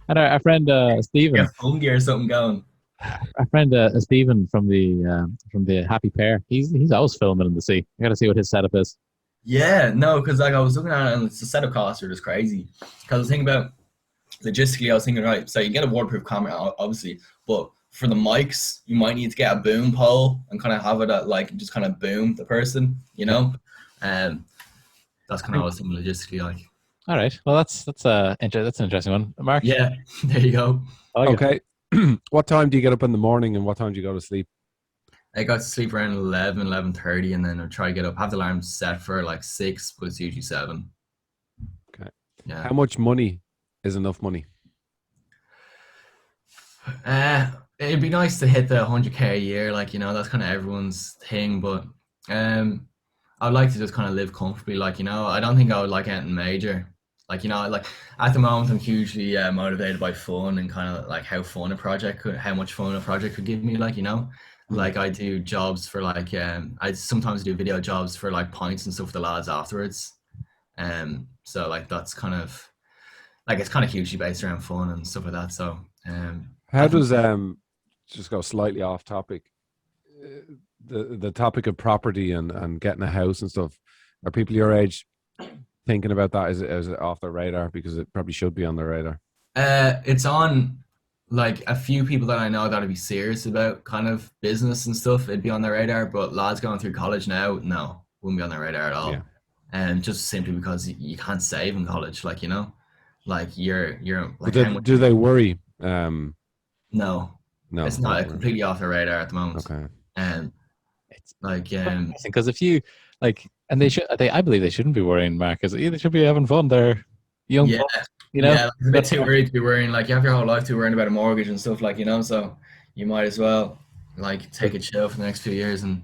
And our friend Stephen, get fungi or something going. Our friend Stephen from the Happy Pair, he's always filming in the sea. I got to see what his setup is. Yeah, no, because like, I was looking at it, and the setup costs are just crazy. Because I was thinking about logistically, I was thinking, right, so you get a waterproof camera, obviously, but for the mics, you might need to get a boom pole and kind of have it at like just kind of boom the person, you know. That's kind of what it's logistically like. All right. Well, that's an interesting one, Mark. Yeah, there you go. Okay. What time do you get up in the morning, and what time do you go to sleep? I got to sleep around 11:30, and then I try to get up. Have the alarm set for like 6, but it's usually 7. Okay. Yeah. How much money is enough money? It'd be nice to hit the 100K a year, like, you know, that's kind of everyone's thing. But I'd like to just kind of live comfortably, like, you know. I don't think I would like anything major. Like, you know, like at the moment I'm hugely motivated by fun and kind of like how much fun a project could give me, like, you know. Like I do jobs for like I sometimes do video jobs for like pints and stuff with the lads afterwards. So like that's kind of like, it's kind of hugely based around fun and stuff like that. So how does just go slightly off topic, the topic of property and getting a house and stuff, are people your age thinking about that? Is it off their radar? Because it probably should be on their radar. It's on like a few people that I know that'd be serious about kind of business and stuff. It'd be on their radar, but lads going through college now, no, wouldn't be on their radar at all. Yeah. And just simply because you can't save in college, like, you know, like you're like, do they worry? No, it's not completely off their radar at the moment. Okay. It's like because if you like, and I believe they shouldn't be worrying, Mark, because they should be having fun. They're young, yeah, folks, you know. Yeah, a bit too worried to be worrying. Like, you have your whole life to be worrying about a mortgage and stuff, like, you know. So you might as well like take a chill for the next few years and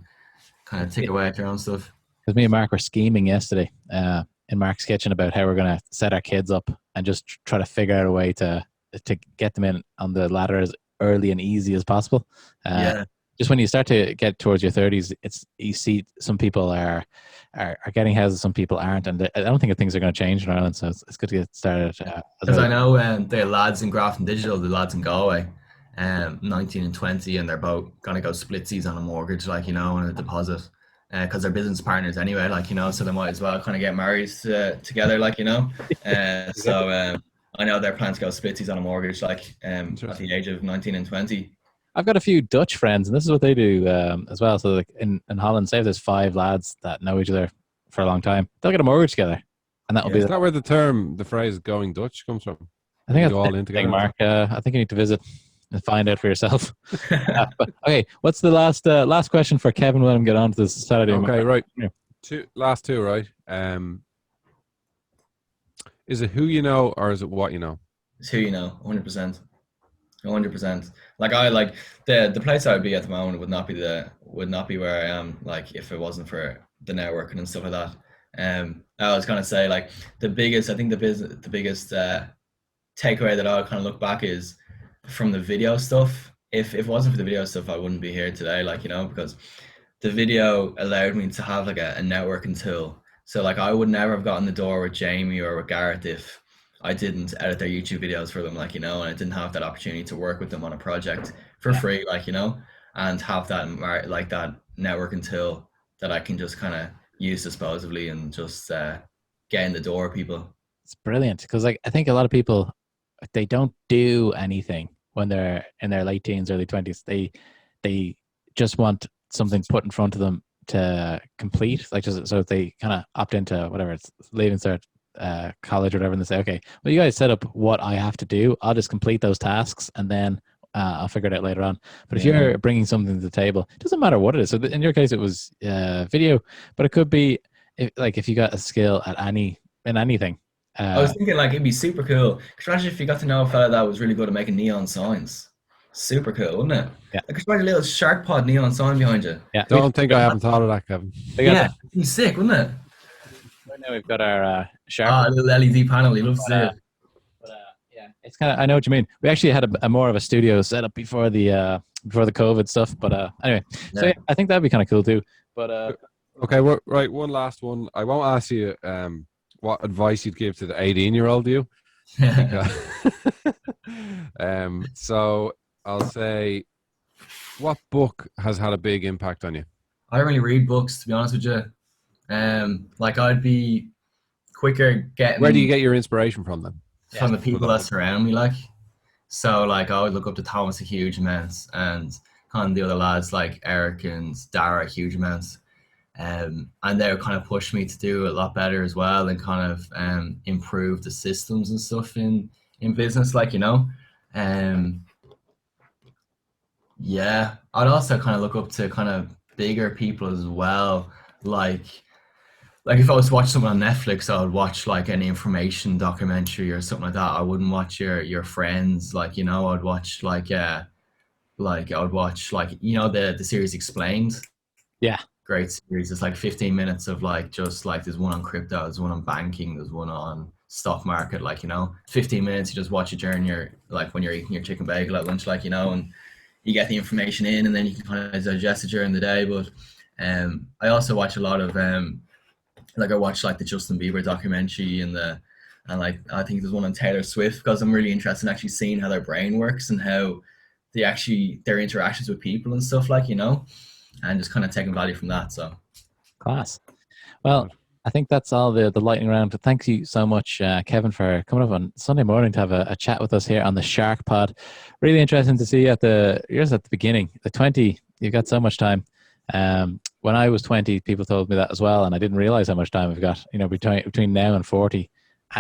kind of take away at your own stuff. Because me and Mark were scheming yesterday in Mark's kitchen about how we're going to set our kids up and just try to figure out a way to get them in on the ladder as early and easy as possible. Just when you start to get towards your 30s, you see some people are getting houses, some people aren't, and I don't think things are going to change in Ireland. So it's good to get started. Because I know the lads in Grafton Digital, the lads in Galway, 19 and 20, and they're both going to go splitsies on a mortgage, like, you know, and a deposit. Because they're business partners anyway, like, you know, so they might as well kind of get married together, like, you know. So I know they're planning to go splitsies on a mortgage, like at the age of 19 and 20. I've got a few Dutch friends, and this is what they do as well. So like in Holland, say if there's 5 lads that know each other for a long time, they'll get a mortgage together, and that'll be. Is that where the phrase "going Dutch" comes from? I think that's all in together, Mark. I think you need to visit and find out for yourself. But, okay, what's the last question for Kevin? Let him get on to this Saturday. Okay, right. Last two, right? Is it who you know or is it what you know? It's who you know, 100%. 100%. Like, I like the place I would be at the moment would not be where I am, like, if it wasn't for the networking and stuff like that. I was gonna say, like, the biggest takeaway that I'll kind of look back is from the video stuff. If it wasn't for the video stuff, I wouldn't be here today, like, you know, because the video allowed me to have like a networking tool. So like, I would never have gotten the door with Jamie or with Gareth if I didn't edit their YouTube videos for them, like, you know, and I didn't have that opportunity to work with them on a project for free, like, you know, and have that like that networking tool that I can just kind of use disposably and just get in the door of people. It's brilliant, because like I think a lot of people, they don't do anything when they're in their late teens, early 20s. They just want something put in front of them to complete, like, just so they kind of opt into whatever it's leaving cert, college or whatever, and they say, okay, well, you guys set up what I have to do, I'll just complete those tasks and then I'll figure it out later on. But if you're bringing something to the table, it doesn't matter what it is. So in your case it was video, but it could be if you got a skill at anything. I was thinking, like, it'd be super cool. Because imagine if you got to know a fella that was really good at making neon signs. Super cool, wouldn't it? Yeah. Like, imagine a little SharkPod neon sign behind you. Yeah. Don't think I haven't thought of that, Kevin. Yeah, it'd be sick, wouldn't it? Right now we've got our Shark. A little LED panel. You love to see it. Yeah, it's kind of. I know what you mean. We actually had a more of a studio set up before the COVID stuff. But anyway, so yeah, I think that'd be kind of cool too. But okay, right. One last one. I won't ask you what advice you'd give to the 18-year-old you. So I'll say, what book has had a big impact on you? I don't really read books, to be honest with you. Like, I'd be quicker getting. Where do you get your inspiration from then? From the people that surround me, like. So like I would look up to Thomas a huge amounts, and kind of the other lads like Eric and Dara huge amounts. And they would kind of push me to do a lot better as well, and kind of improve the systems and stuff in business, like, you know. Um, yeah, I'd also kind of look up to kind of bigger people as well, like if I was to watch something on Netflix, I would watch like an information documentary or something like that. I wouldn't watch your friends, like, you know. I'd watch like I would watch, like, you know, the series Explained. Yeah. Great series. It's like 15 minutes of like just like there's one on crypto, there's one on banking, there's one on stock market, like, you know, 15 minutes you just watch it during your, like when you're eating your chicken bagel at lunch, like, you know, and you get the information in and then you can kind of digest it during the day. But I also watch a lot of like I watched like the Justin Bieber documentary and like I think there's one on Taylor Swift, because I'm really interested in actually seeing how their brain works and how they actually their interactions with people and stuff, like, you know, and just kind of taking value from that. So Class. Well, I think that's all the lightning round. Thank you so much, Kevin, for coming up on Sunday morning to have a chat with us here on the SharkPod. Really interesting to see you yours at the beginning, the 20. You've got so much time. When I was 20, people told me that as well, and I didn't realize how much time I've got. You know, between now and 40,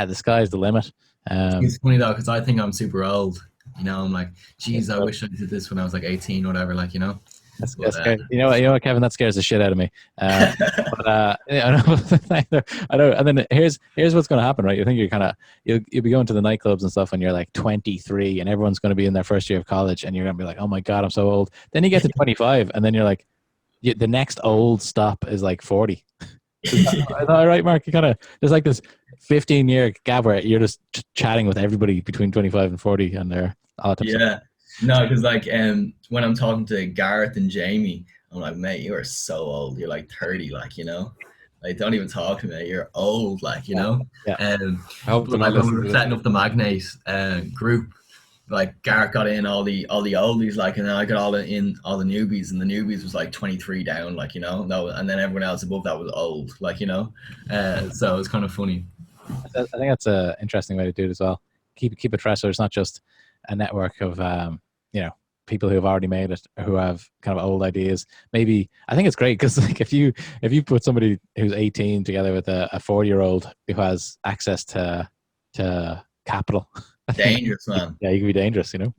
the sky's the limit. it's funny though, because I think I'm super old. You know, I'm like, geez, I wish I did this when I was like 18 or whatever, like, you know. That's you know what, Kevin, that scares the shit out of me. But yeah, I know. And then here's what's going to happen, right? You think you'll be going to the nightclubs and stuff when you're like 23, and everyone's going to be in their first year of college, and you're going to be like, oh my god, I'm so old. Then you get to 25, and then you're like, the next old stop is like 40. Is that right, Mark? You there's like this 15-year gap where you're just chatting with everybody between 25 and 40, and they're all types Yeah. No, because like when I'm talking to Gareth and Jamie, I'm like, mate, you are so old. You're like 30, like, you know. Like, don't even talk to me. You're old, like, you know. Yeah. I hope But like when we were setting up the Magnate group, like Gareth got in all the oldies, like, and then I got all the newbies, and the newbies was like 23 down, like, you know. No, and then everyone else above that was old, like, you know. So it's kind of funny. I think that's an interesting way to do it as well. Keep it fresh, so it's not just a network of you know, people who have already made it, who have kind of old ideas. Maybe I think it's great because like if you put somebody who's 18 together with a 40-year-old who has access to capital, Dangerous, man. Yeah, you can be dangerous, you know.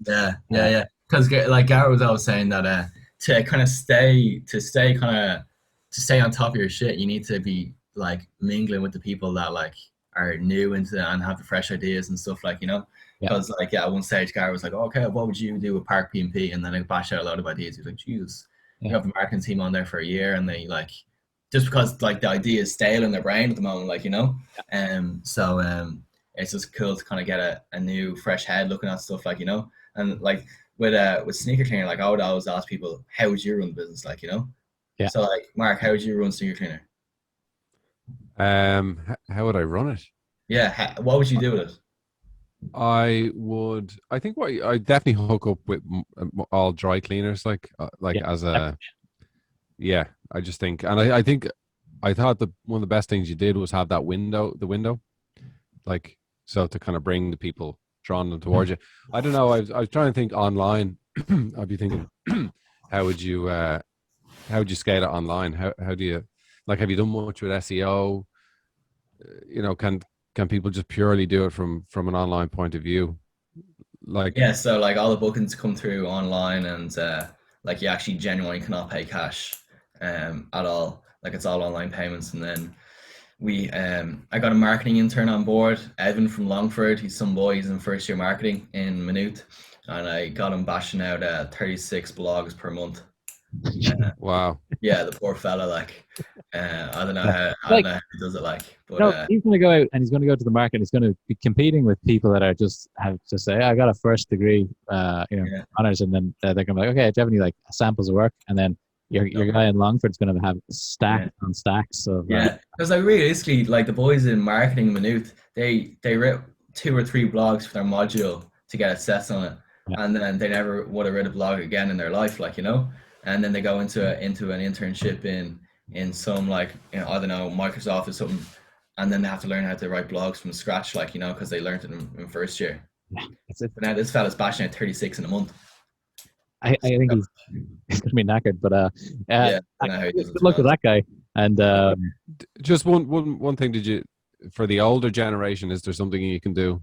Yeah. Because like Gareth was always saying that to stay on top of your shit, you need to be like mingling with the people that like are new into and have the fresh ideas and stuff, like, you know. Because like at one stage Gareth was like, oh, okay, what would you do with Park P&P? And then I bash out a lot of ideas. He's like, Jesus, you have the marketing team on there for a year, and they like, just because like the idea is stale in their brain at the moment, like, you know. So it's just cool to kind of get a new fresh head looking at stuff, like, you know. And like with Sneaker Cleaner, like I would always ask people, how would you run the business, like, you know. So like, Mark, how would you run Sneaker Cleaner? How would I run it? Yeah, what would you do with it? I definitely hook up with all dry cleaners, like as a, yeah. I just think, and I think I thought that one of the best things you did was have that the window, like, so to kind of bring the people, drawn them towards you. I don't know. I was trying to think online. I'd be thinking, how would you scale it online? How do you, like, have you done much with SEO? You know, can people just purely do it from an online point of view? Like, yeah, so like all the bookings come through online, and like you actually genuinely cannot pay cash at all. Like, it's all online payments. And then I got a marketing intern on board, Evan from Longford. He's some boy. He's in first year marketing in Maynooth, and I got him bashing out 36 blogs per month. Wow. Yeah, the poor fella. Like, I don't know how he does it. Like, but no, he's going to go out and he's going to go to the market. He's going to be competing with people that are just have to say, I got a first degree, honors, and then they're going to be like, okay, do you have any like samples of work? And then your guy in Longford's going to have stacks on stacks of because like realistically, like the boys in marketing in Maynooth, they wrote 2 or 3 blogs for their module to get assessed on it, and then they never would have read a blog again in their life, like, you know. And then they go into an internship in some, like, you know, I don't know, Microsoft or something, and then they have to learn how to write blogs from scratch, like, you know, because they learned it in first year. But now this fella's bashing out 36 in a month. I think he's going to be knackered, but Yeah, I know how he does it. good luck with that guy. And just one thing, did you, for the older generation, is there something you can do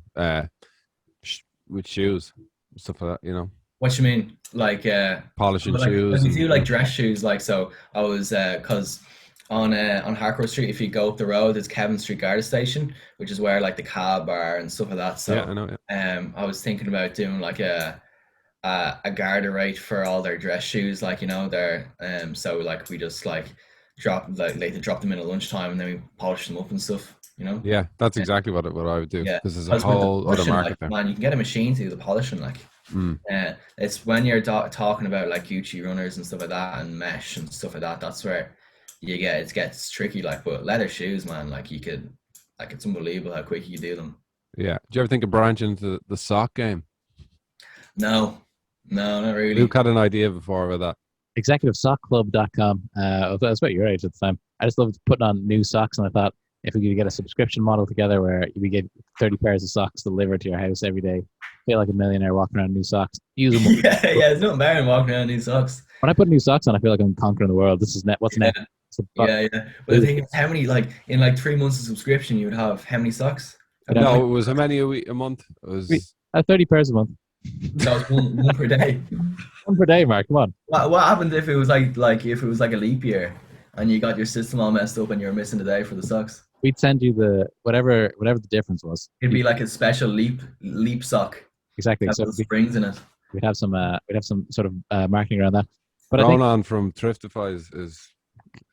with shoes, stuff like that, you know? What you mean? Like polishing like, shoes? We do like dress shoes, like, so I was because on Harcourt Street, if you go up the road, there's Kevin Street Garda Station, which is where like the cab are and stuff like that. So yeah, I know. Yeah. I was thinking about doing like a Garda rate for all their dress shoes, like, you know, they're so like we just like drop they drop them in at lunchtime and then we polish them up and stuff, you know. Yeah, that's exactly what I would do. Yeah, because there's a whole other market like, there. man, you can get a machine to do the polishing, like. It's when you're talking about like Gucci runners and stuff like that and mesh and stuff like that, that's where it gets tricky, like. But leather shoes, man, like, you could, like, it's unbelievable how quick you do them. Yeah. Do you ever think of branching into the sock game? No, not really. Luke had an idea before about that. ExecutiveSockClub.com. That's about your age at the time. I just loved putting on new socks, and I thought if we could get a subscription model together where we get 30 pairs of socks delivered to your house every day, feel like a millionaire walking around in new socks. Use them. yeah, there's nothing better than walking around in new socks. When I put new socks on, I feel like I'm conquering the world. This is what's next. Yeah. But I think how many, like, in like 3 months of subscription, you would have how many socks? No, it was how many a month? It was 30 pairs a month. That was one per day. One per day, Mark. Come on. What happened if it was like if it was like a leap year and you got your system all messed up and you're missing a day for the socks? We'd send you the whatever the difference was. It'd be like a special leap sock. Exactly. So springs in it. We'd have some sort of marketing around that. But Ronan from Thriftify is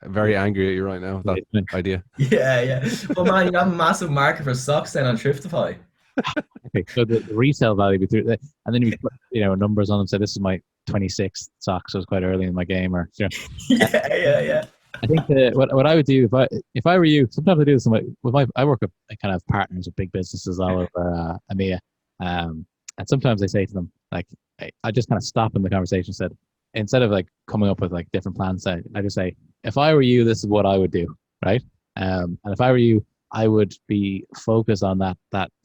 very angry at you right now with that idea. Yeah. Well, man, you have a massive market for socks then on Thriftify. Okay, so the resale value, and then you put numbers on them. Say this is my 26th sock, so it's quite early in my game, or Yeah. I think what I would do if I were you, sometimes I do this I work with kind of partners with big businesses all over EMEA, and sometimes I say to them, like, I just kind of stop in the conversation, said, instead of like coming up with like different plans, I just say, if I were you, this is what I would do, right? And if I were you, I would be focused on that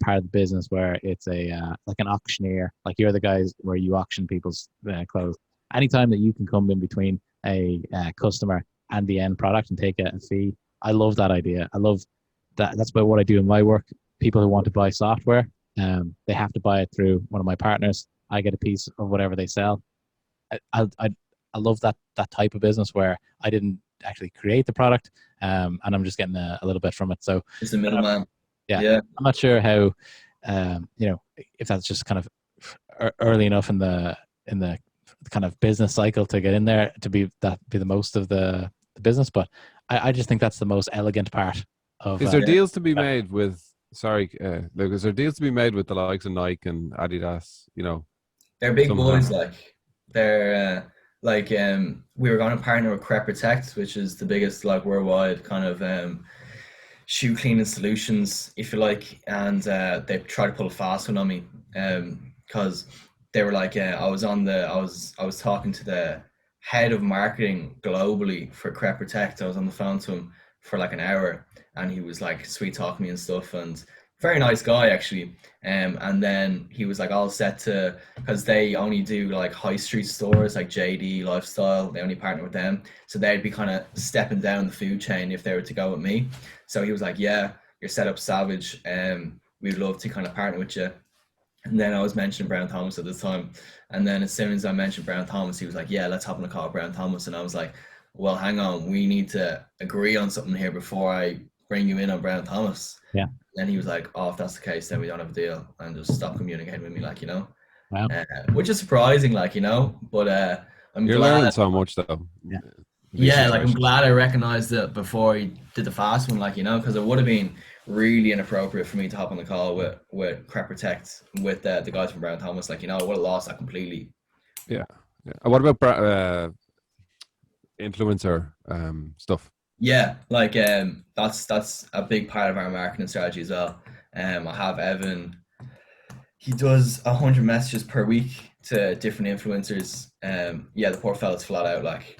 part of the business where it's like an auctioneer, like you're the guys where you auction people's clothes. Anytime that you can come in between a customer and the end product and take a fee, I love that idea. I love that. That's about what I do in my work. People who want to buy software, they have to buy it through one of my partners. I get a piece of whatever they sell. I love that type of business where I didn't actually create the product, and I'm just getting a little bit from it. So it's a middleman. Yeah. I'm not sure how, if that's just kind of early enough in the kind of business cycle to get in there to be the most of the business, but I just think that's the most elegant part of. Is there deals to be made with? Sorry, Luke, is there deals to be made with the likes of Nike and Adidas? They're big boys. Like, they're we were going to partner with Crep Protect, which is the biggest like worldwide kind of shoe cleaning solutions, if you like, and they tried to pull a fast one on me because they were like, I was talking to the head of marketing globally for Crep Protect. I was on the phone to him for like an hour, and he was like sweet talking me and stuff, and very nice guy actually. And then he was like all set to, because they only do like high street stores like JD Lifestyle, they only partner with them, so they'd be kind of stepping down the food chain if they were to go with me. So he was like, yeah, your setup's savage, we'd love to kind of partner with you. And then I was mentioning Brown Thomas at this time, and then as soon as I mentioned Brown Thomas, he was like, yeah, let's hop on a call with Brown Thomas. And I was like, well, hang on, we need to agree on something here before I bring you in on Brown Thomas. Yeah. And he was like, oh, if that's the case, then we don't have a deal, and just stop communicating with me, like, Wow. Which is surprising, like, but you're learning so much though. Yeah, like, I'm glad I recognized it before he did the fast one, like, because it would have been really inappropriate for me to hop on the call with Crep Protect with the guys from Brown Thomas, like, I would have lost that completely. Yeah. What about influencer stuff? Yeah, like that's a big part of our marketing strategy as well. I have Evan. He does 100 messages per week to different influencers. The poor fella's flat out, like.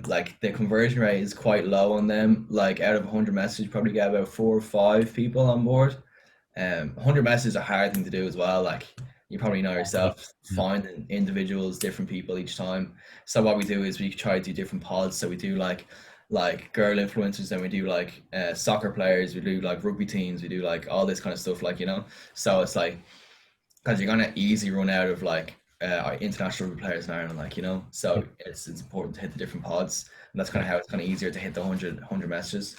Like, the conversion rate is quite low on them. Like, out of 100 messages, you probably get about 4 or 5 people on board. 100 messages is a hard thing to do as well. Like you probably know yourself, Yeah. finding individuals, different people each time. So what we do is we try to do different pods. So we do like girl influencers, and we do like soccer players, we do like rugby teams, we do like all this kind of stuff, like, you know. So it's like, because you're gonna easily run out of like international rugby players in Ireland, like, you know. So it's important to hit the different pods, and that's kind of how it's kind of easier to hit the 100 messages.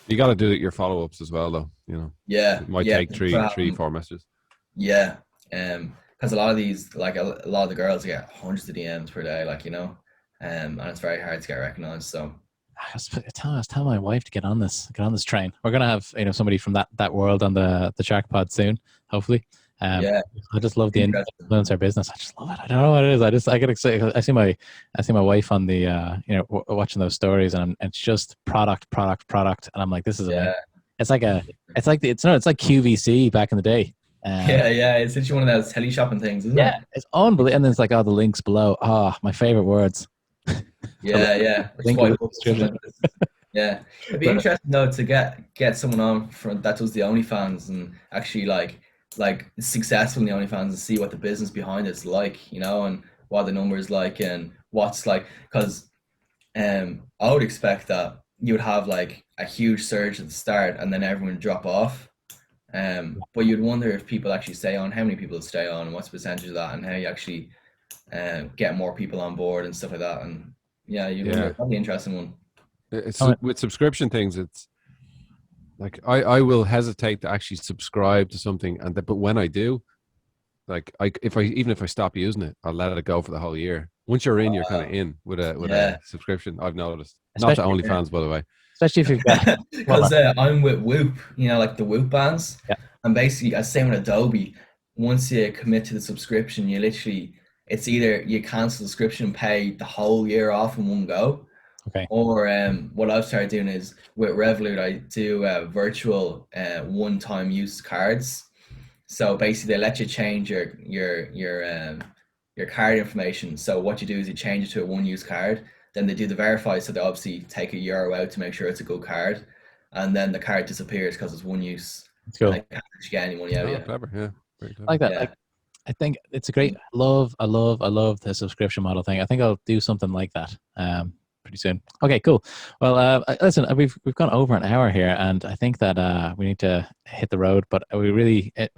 You got to do your follow-ups as well, though. You know, Yeah, it might yeah, take three, 4 messages. yeah. Because a lot of these, like a lot of the girls get hundreds of DMs per day, like, you know, and it's very hard to get recognized. So I was telling my wife to get on this train. We're gonna have, you know, somebody from that world on the SharkPod soon, hopefully. yeah, I just love the interesting. influencer business. I just love it. I don't know what it is. I get excited. I see my wife on the you know, watching those stories, and it's just product, and I'm like, this is amazing. Yeah, It's like it's like QVC back in the day. yeah. It's literally one of those teleshopping things, isn't Yeah, it? it's unbelievable. And then it's like all the links below. My favorite words. Yeah. Which is Link why in the something description. like this. Yeah, it'd be interesting though to get someone on from that does the OnlyFans and actually like successful in the OnlyFans and see what the business behind it's like, you know, and what the numbers like and what's like, because I would expect that you would have like a huge surge at the start and then everyone would drop off. But you'd wonder if people actually stay on, how many people stay on, and what's the percentage of that, and how you actually get more people on board and stuff like that. And yeah, you'd wonder. Yeah, That'd be an interesting one. it's Oh, with subscription things. It's like I will hesitate to actually subscribe to something, but when I do, like even if I stop using it, I'll let it go for the whole year. Once you're in, you're kind of in with Yeah, a subscription. I've noticed. Not to especially OnlyFans, by the way. if you've got well, because I'm with Whoop, you know, like the Whoop bands, yeah, and basically, I same with Adobe. Once you commit to the subscription, you literally, it's either you cancel the subscription and pay the whole year off in one go, okay, or what I've started doing is with Revolut, I do virtual one-time use cards. So basically, they let you change your card information. So what you do is you change it to a one-use card. Then they do the verify, so they obviously take a euro out to make sure it's a good card, and then the card disappears because it's one use, it's and cool. they can't actually get any money out of Oh, you. clever. Yeah, very I like clever. that. Yeah, Like, I think it's a great. I love the subscription model thing. I think I'll do something like that. Pretty soon. Okay, cool. Well, listen, we've gone over an hour here, and I think that we need to hit the road. But we're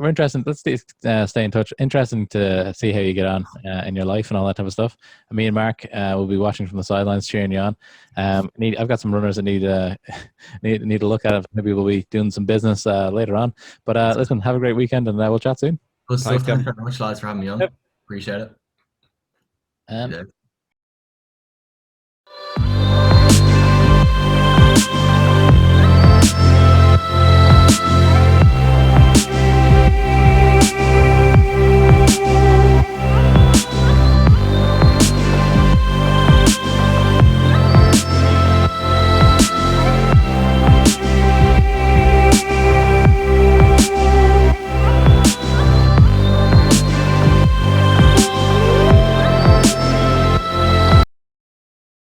interested. Let's stay in touch. Interesting to see how you get on in your life and all that type of stuff. And me and Mark will be watching from the sidelines, cheering you on. I've got some runners that need to look at it. Maybe we'll be doing some business later on. But listen, have a great weekend, and we'll chat soon. good Thanks, stuff. Thanks Kevin. very much, lads, for having me on. Yep. Appreciate it. And Yeah.